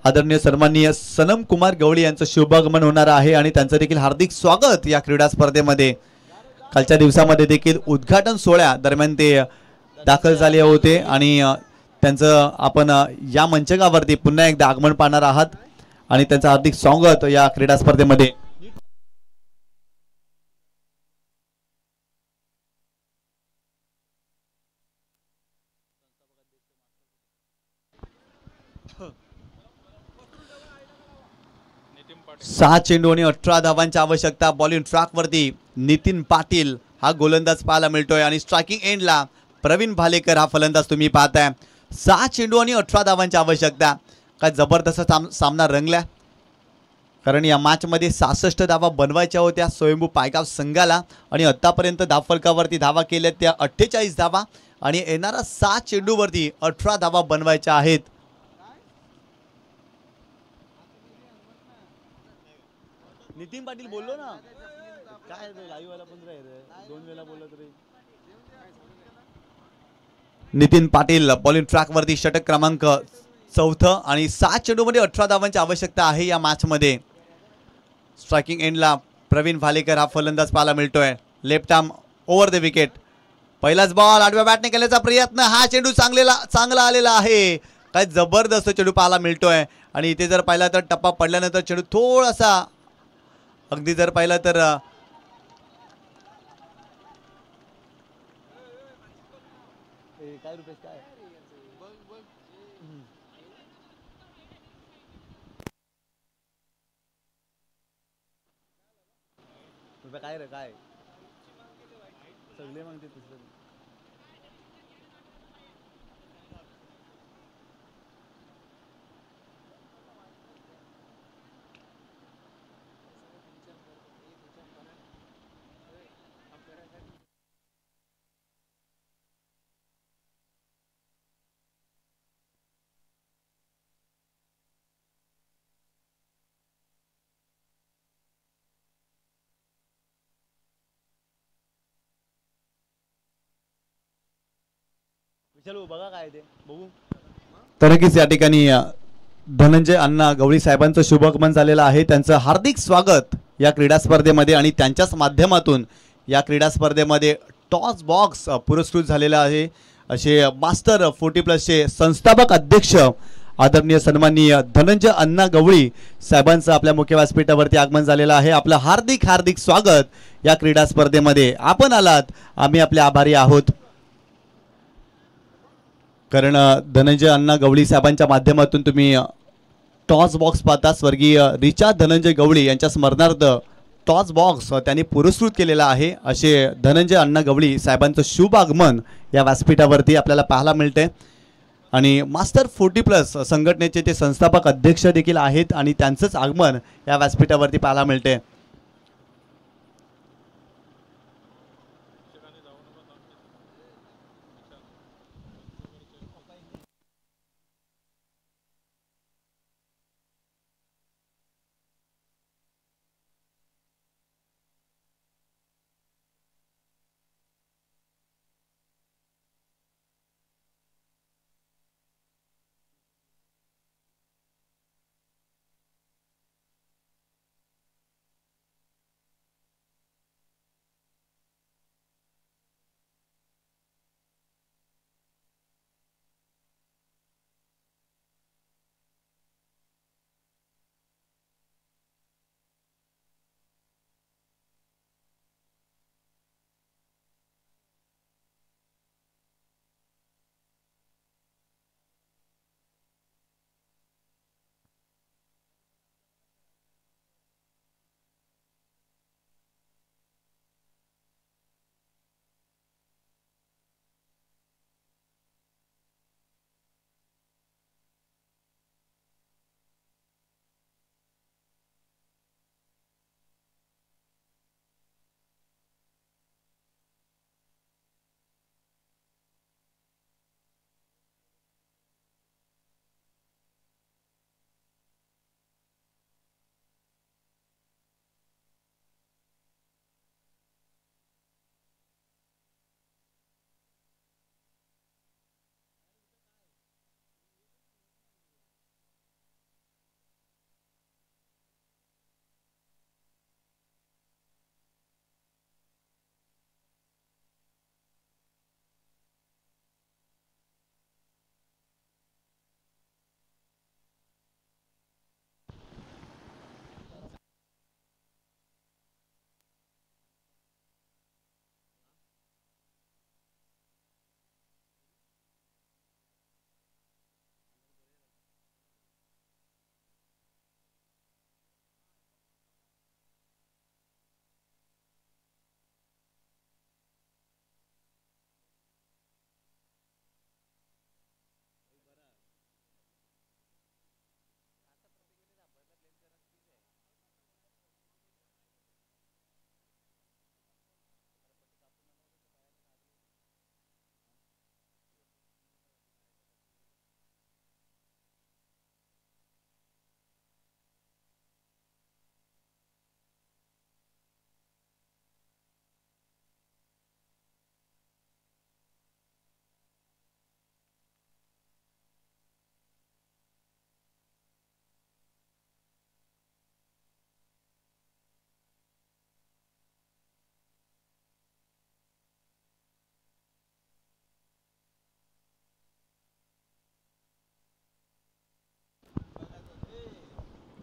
आदरणीय सन्माननीय सनम कुमार गवळी यांचं शुभागमन होणार आहे आणि त्यांचं देखील हार्दिक स्वागत या क्रीडा स्पर्धेमध्ये. कालच्या दिवसामध्ये देखील उद्घाटन सोहळ्या दरम्यान ते दाखल झाले होते आणि त्यांचं आपण या मंचकावरती पुन्हा एकदा आगमन पाहणार आहात आणि त्यांचं हार्दिक स्वागत या क्रीडा स्पर्धेमध्ये. सहा चेंडू आणि 18 धावांची आवश्यकता. बॉलिंग ट्रॅकवरती नितीन पाटील हा गोलंदाज पाहायला मिळतोय आणि स्ट्रायकिंग एंडला प्रवीण भालेकर हा फलंदाज तुम्ही पाहताय. 6 चेंडू आणि 18 धावांची आवश्यकता. काय जबरदस्त सामना रंगला, कारण या मॅच मध्ये 66 धावा बनवायच्या होत्या स्वयंभू पायगाव संघाला आणि आतापर्यंत धावफलकावरती धावा केल्या त्या 48 धावा आणि येणारा 6 चेंडूवरती 18 धावा बनवायच्या आहेत. नितीन पाटील बोललो ना काय लाईव्ह वाला पण दोन वेळा बोललो तरी. नितीन पाटील बॉलिंग ट्रॅकवरती षटक क्रमांक 4 आणि 6 चेंडूमध्ये 18 धावांची आवश्यकता आहे या मॅच मध्ये. स्ट्रायकिंग एंडला प्रवीण भालेकर हा फलंदाज पाहायला मिळतोय. Left arm over the wicket. पहिलाच बॉल आडव्या बॅटने केल्याचा प्रयत्न. हा चेंडू चांगला आलेला आहे. काय जबरदस्त चेंडू पाहायला मिळतोय आणि इथे जर पाहिला तर टप्पा पडल्यानंतर चेंडू थोडासा अगदी जर पाहिलं तर काय रुपेश काय काय रे काय सगळे म्हणते. बघा काय ते बघू. तर नक्कीच या ठिकाणी धनंजय अण्णा गवळी साहेबांचं शुभागमन झालेलं आहे. त्यांचं हार्दिक स्वागत या क्रीडा स्पर्धेमध्ये आणि त्यांच्याच माध्यमातून या क्रीडा स्पर्धेमध्ये टॉस बॉक्स पुरस्कृत झालेला आहे. असे मास्टर 40+ संस्थापक अध्यक्ष आदरणीय सन्माननीय धनंजय अण्णा गवळी साहेबांचं आपल्या मुख्य व्यासपीठावरती आगमन झालेलं आहे. आपलं हार्दिक हार्दिक स्वागत या क्रीडा स्पर्धेमध्ये. आपण आलात, आम्ही आपले आभारी आहोत. कारण धनंजय अण्णा गवळी साहेबांच्या माध्यमातून तुम्ही टॉस बॉक्स पाहता. स्वर्गीय रिचार्ड धनंजय गवळी यांच्या स्मरणार्थ टॉस बॉक्स त्यांनी पुरस्कृत केलेला आहे. असे धनंजय अण्णा गवळी साहेबांचं शुभ आगमन या व्यासपीठावरती आपल्याला पाहायला मिळते. आणि मास्टर 40+ संघटनेचे ते संस्थापक अध्यक्ष देखील आहेत आणि त्यांचंच आगमन या व्यासपीठावरती पाहायला मिळते.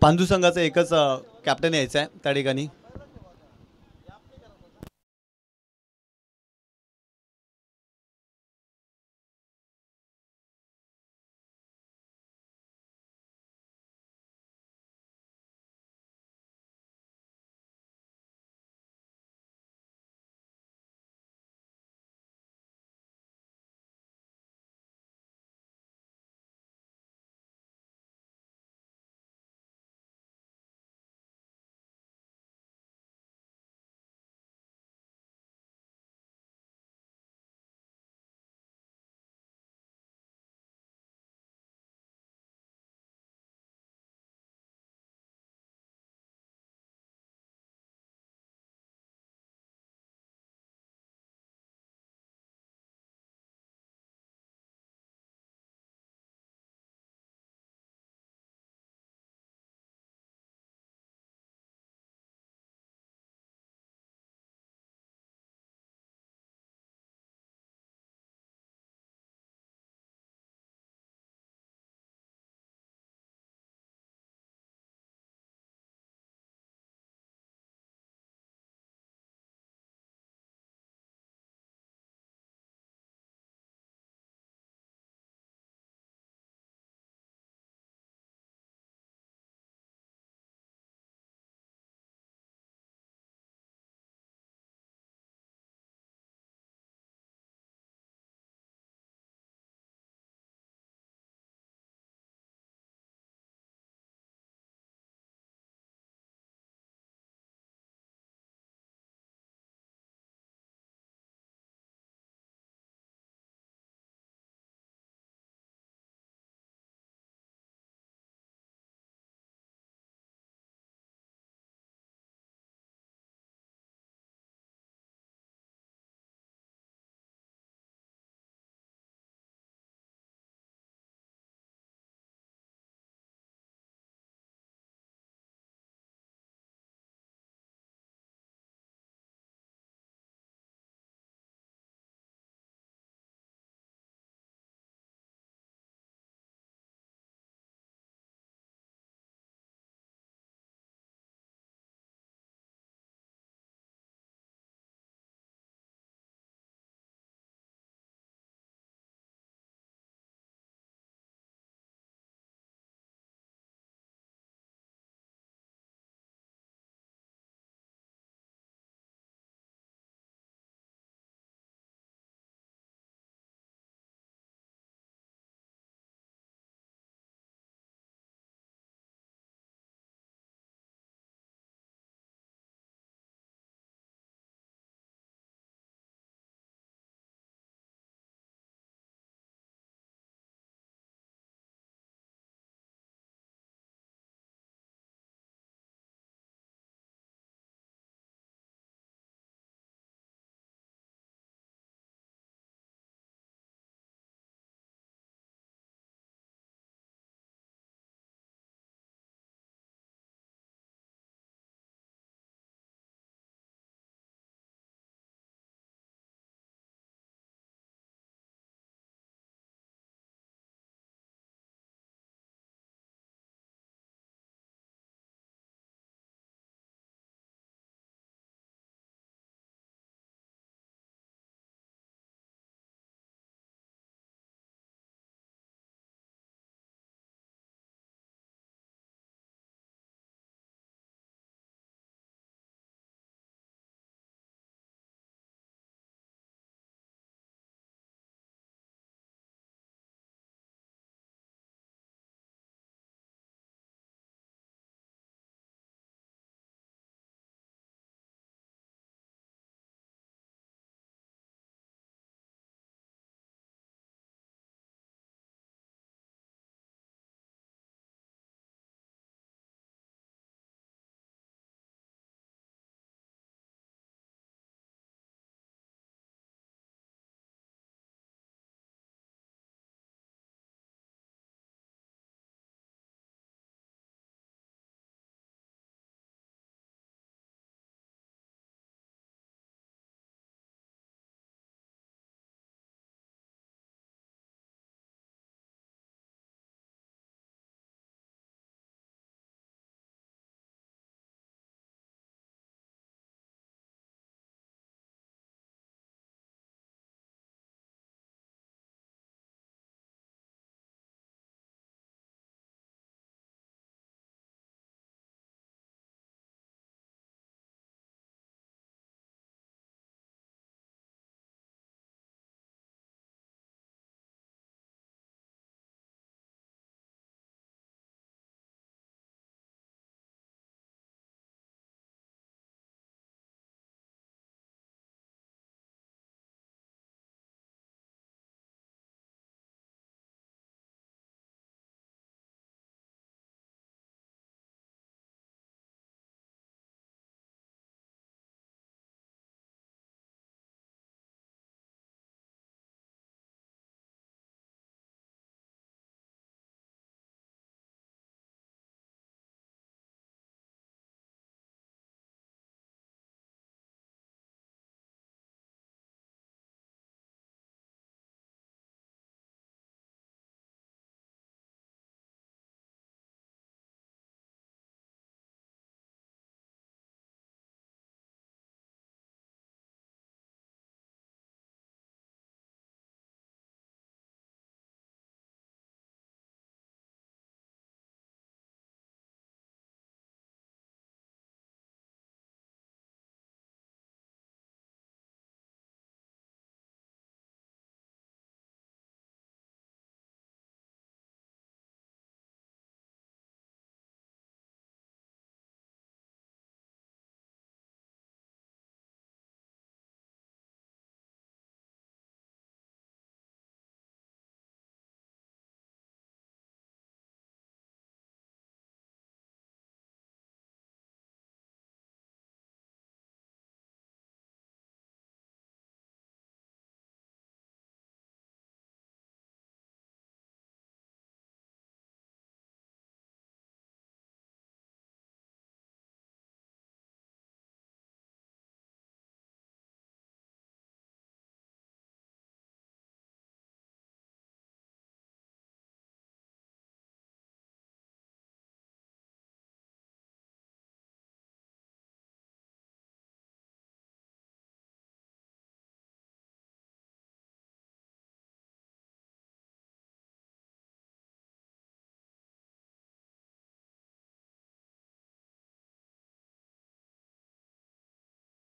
पांजू संघाचं एकच कॅप्टन यायचं आहे त्या ठिकाणी.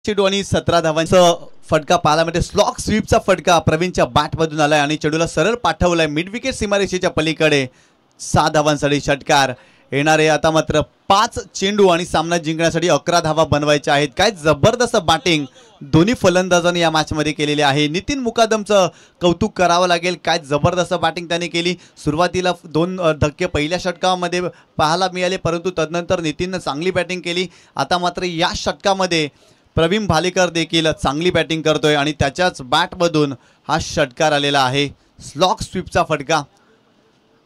चेंडू आणि 17 धावांचा फटका पाहायला मिळते. स्लॉक स्वीपचा फटका प्रवीणच्या बॅटमधून आलाय आणि चेंडूला सरळ पाठवलाय मिड विकेट सीमारेषेच्या पलीकडे. 6 धावांसाठी षटकार येणारे. आता मात्र 5 चेंडू आणि सामना जिंकण्यासाठी 11 धावा बनवायच्या आहेत. काय जबरदस्त बॅटिंग दोन्ही फलंदाजांनी या मॅच मध्ये केलेली आहे. नितीन मुकादमचं कौतुक करावं लागेल. काय जबरदस्त बॅटिंग त्याने केली. सुरुवातीला 2 धक्के पहिल्या षटकामध्ये पाहायला मिळाले, परंतु तदनंतर नितीननं चांगली बॅटिंग केली. आता मात्र या षटकामध्ये प्रवीण भालेकर देखील चांगली बॅटिंग करतोय आणि त्याच्याच बॅटमधून हा षटकार आलेला आहे. स्लॉक स्वीपचा फटका.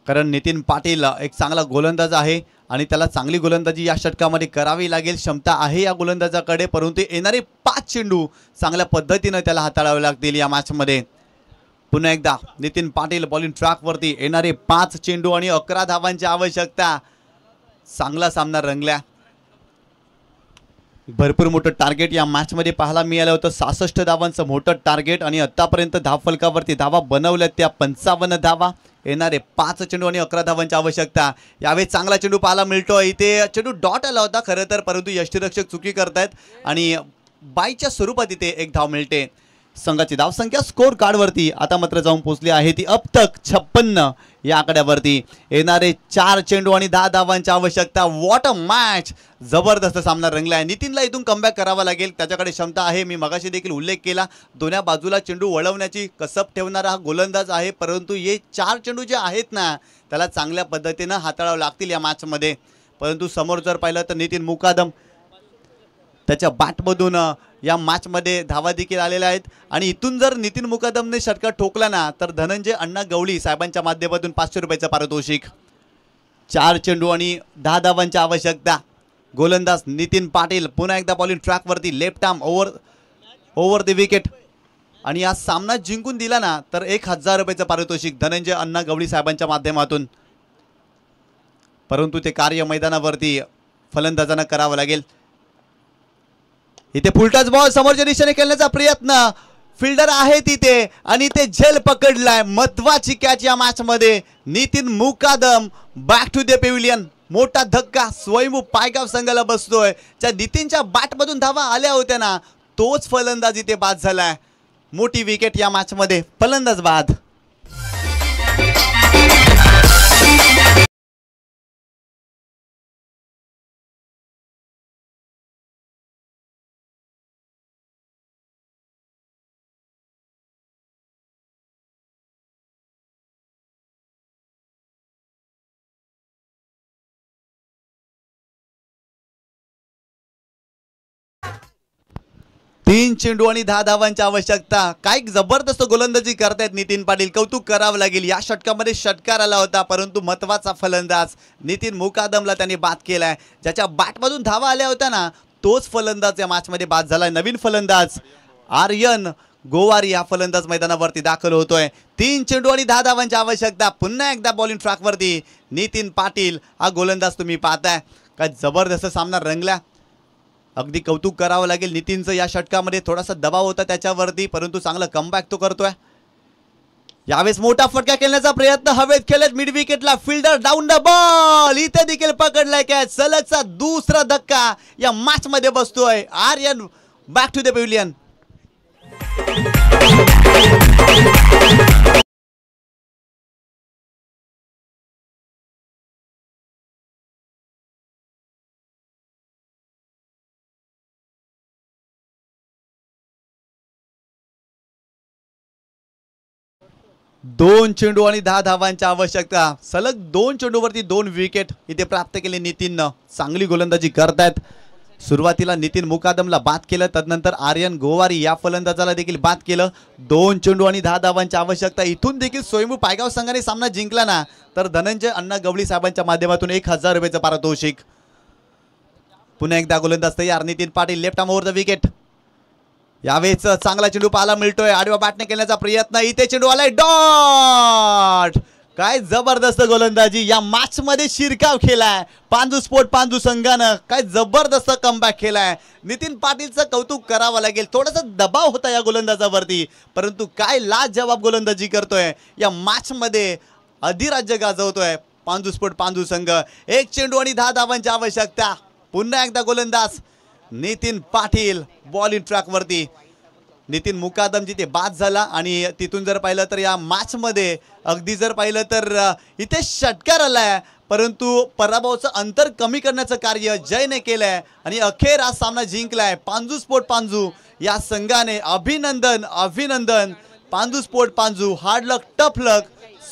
कारण नितीन पाटील एक चांगला गोलंदाज आहे आणि त्याला चांगली गोलंदाजी या षटकामध्ये करावी लागेल. क्षमता आहे या गोलंदाजाकडे, परंतु येणारे 5 चेंडू चांगल्या पद्धतीने त्याला हाताळावे लागतील या मॅचमध्ये. पुन्हा एकदा नितीन पाटील बॉलिंग ट्रॅकवरती. येणारे 5 चेंडू आणि 11 धावांची आवश्यकता. चांगला सामना रंगला. भरपूर मोठं टार्गेट या मॅचमध्ये पाहायला मिळालं होतं. 66 धावांचं मोठं टार्गेट आणि आतापर्यंत धावफलकावरती धावा बनवल्या त्या 55 धावा. येणारे 5 चेंडू आणि 11 धावांची आवश्यकता. यावेळी चांगला चेंडू पाहायला मिळतो. इथे चेंडू डॉट आला होता खरं तर, परंतु यष्टीरक्षक चुकी करतायत आणि बाईच्या स्वरूपात इथे 1 धाव मिळते. संघाची धावसंख्या स्कोर कार्डवरती आता मात्र जाऊन पोहोचली आहे ती अब तक 56 या आकड्यावरती. येणारे 4 चेंडू आणि 10 धावांची आवश्यकता. What a match. जबरदस्त सामना रंगलाय. नितीनला इथून कमबॅक करावा लागेल. त्याच्याकडे क्षमता आहे. मी मगाशी देखील उल्लेख केला. दोन्ही बाजूला चेंडू वळवण्याची कसब ठेवणारा हा गोलंदाज आहे, परंतु हे 4 चेंडू जे आहेत ना त्याला चांगल्या पद्धतीनं हाताळावं लागतील या मॅचमध्ये. परंतु समोर जर पाहिलं तर नितीन मुकादम त्याच्या बॅटमधून या मॅचमध्ये धावा देखील आलेल्या आहेत आणि इथून जर नितीन मुकादमने षटकार ठोकला ना तर धनंजय अण्णा गवळी साहेबांच्या माध्यमातून 500 रुपयाचं पारितोषिक. 4 चेंडू आणि 10 धावांची आवश्यकता. गोलंदाज नितीन पाटील पुन्हा एकदा बॉलिंग ट्रॅकवरती. Left arm over the wicket आणि हा सामना जिंकून दिला ना तर 1000 रुपयाचं पारितोषिक धनंजय अण्णा गवळी साहेबांच्या माध्यमातून. परंतु ते कार्य मैदानावरती फलंदाजांना करावं लागेल. इथे फुलटच बॉल समोरच्या दिशेने खेळण्याचा प्रयत्न. फिल्डर आहे तिथे आणि ते झेल पकडलाय. महत्वाची कॅच या मॅच मध्ये. नितीन मुकादम बॅक टू द पेव्हिलियन. मोठा धक्का स्वयंभू पायगाव संघाला बसतोय. ज्या नितीनच्या बॅटमधून धावा आल्या होत्या ना तोच फलंदाज इथे बाद झालाय. मोठी विकेट या मॅच मध्ये. फलंदाज बाद. तीन चेंडू आणि 10 धावांची आवश्यकता. काय जबरदस्त गोलंदाजी करतायत नितीन पाटील. कौतुक करावं लागेल. या षटकामध्ये षटकार आला होता, परंतु महत्वाचा फलंदाज नितीन मुकादमला त्यांनी बाद केलाय. ज्याच्या बॅटमधून धावा आल्या होत्या ना तोच फलंदाज या मॅचमध्ये बाद झालाय. नवीन फलंदाज आर्यन गोवारी हा फलंदाज मैदानावरती दाखल होतोय. 3 चेंडू आणि 10 धावांची आवश्यकता. पुन्हा एकदा बॉलिंग ट्रॅकवरती नितीन पाटील हा गोलंदाज तुम्ही पाहताय. काय जबरदस्त सामना रंगला. अगदी कौतुक करावं लागेल नितीनचं. या षटकामध्ये थोडासा दबाव होता त्याच्यावरती, परंतु चांगला कमबॅक तो करतोय. यावेळेस मोठा फटका खेळण्याचा प्रयत्न. हवेत खेळत मिड विकेटला. Fielder down the ball. इथे देखील पकडलाय कॅच. सलगचा दुसरा धक्का या मॅच मध्ये बसतोय. Aryan back to the pavilion. दोन चेंडू आणि 10 धावांची आवश्यकता. सलग 2 चेंडूवरती 2 विकेट इथे प्राप्त केले नितीननं. चांगली गोलंदाजी करतायत. सुरुवातीला नितीन मुकादमला बाद केलं, तदनंतर आर्यन गोवारी या फलंदाजाला देखील बाद केलं. 2 चेंडू आणि 10 धावांची आवश्यकता. इथून देखील स्वयंभू पायगाव संघाने सामना जिंकला ना तर धनंजय अण्णा गवळी साहेबांच्या माध्यमातून 1000 रुपयाचं पारितोषिक. पुन्हा एकदा गोलंदाज तयार. Nitin Patil left arm over the wicket. यावेळेस चांगला चेंडू पाहायला मिळतोय. आडव्या बॅटने केल्याचा प्रयत्न. इथे चेंडू आलाय डॉट. काय जबरदस्त गोलंदाजी. या मॅच मध्ये शिरकाव केलाय पांजू स्पोर्ट पांजू संघानं. काय जबरदस्त कमबॅक केलाय. नितीन पाटीलचं कौतुक करावं लागेल. थोडासा दबाव होता या गोलंदाजावरती, परंतु काय लाजवाब गोलंदाजी करतोय. या मॅच मध्ये अधिराज्य गाजवतोय पांजू स्पोर्ट पांजू संघ. 1 चेंडू आणि 10 धावांची आवश्यकता. पुन्हा एकदा गोलंदाज Nitin Patil ball in track वरती. नितीन मुकादम जिथे बाद झाला आणि तिथून जर पाहिलं तर या मॅच मध्ये अगदी जर पाहिलं तर इथे षटकार आलाय, परंतु पराभवाचं अंतर कमी करण्याचं कार्य जयने केलंय आणि अखेर हा सामना जिंकलाय पांजू स्पोर्ट पांजू या संघाने. अभिनंदन अभिनंदन पांजू स्पोर्ट पांजू. हार्ड लक टफ लक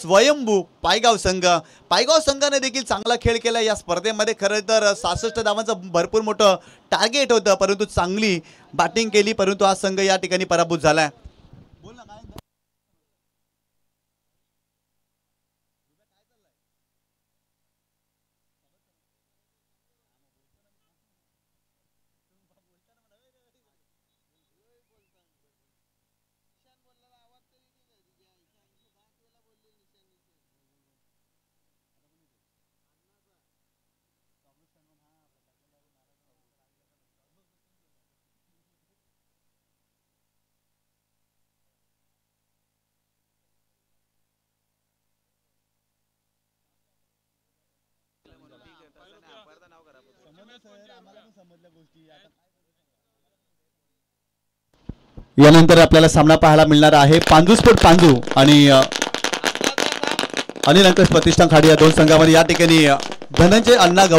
स्वयंभू पायगाव संघ. पायगाव संघाने देखील चांगला खेळ केला या स्पर्धेमध्ये. खरं तर 66 धावांचं भरपूर मोठं टार्गेट होतं, परंतु चांगली बॅटिंग केली, परंतु हा संघ या ठिकाणी पराभूत झालाय. यानंतर आपल्याला सामना पाहायला मिळणार आहे पांजू स्पोर्ट पांजू आणि अनिल अंकश प्रतिष्ठान खाडी या दोन संघामध्ये. या ठिकाणी धनंजय अण्णा गवळी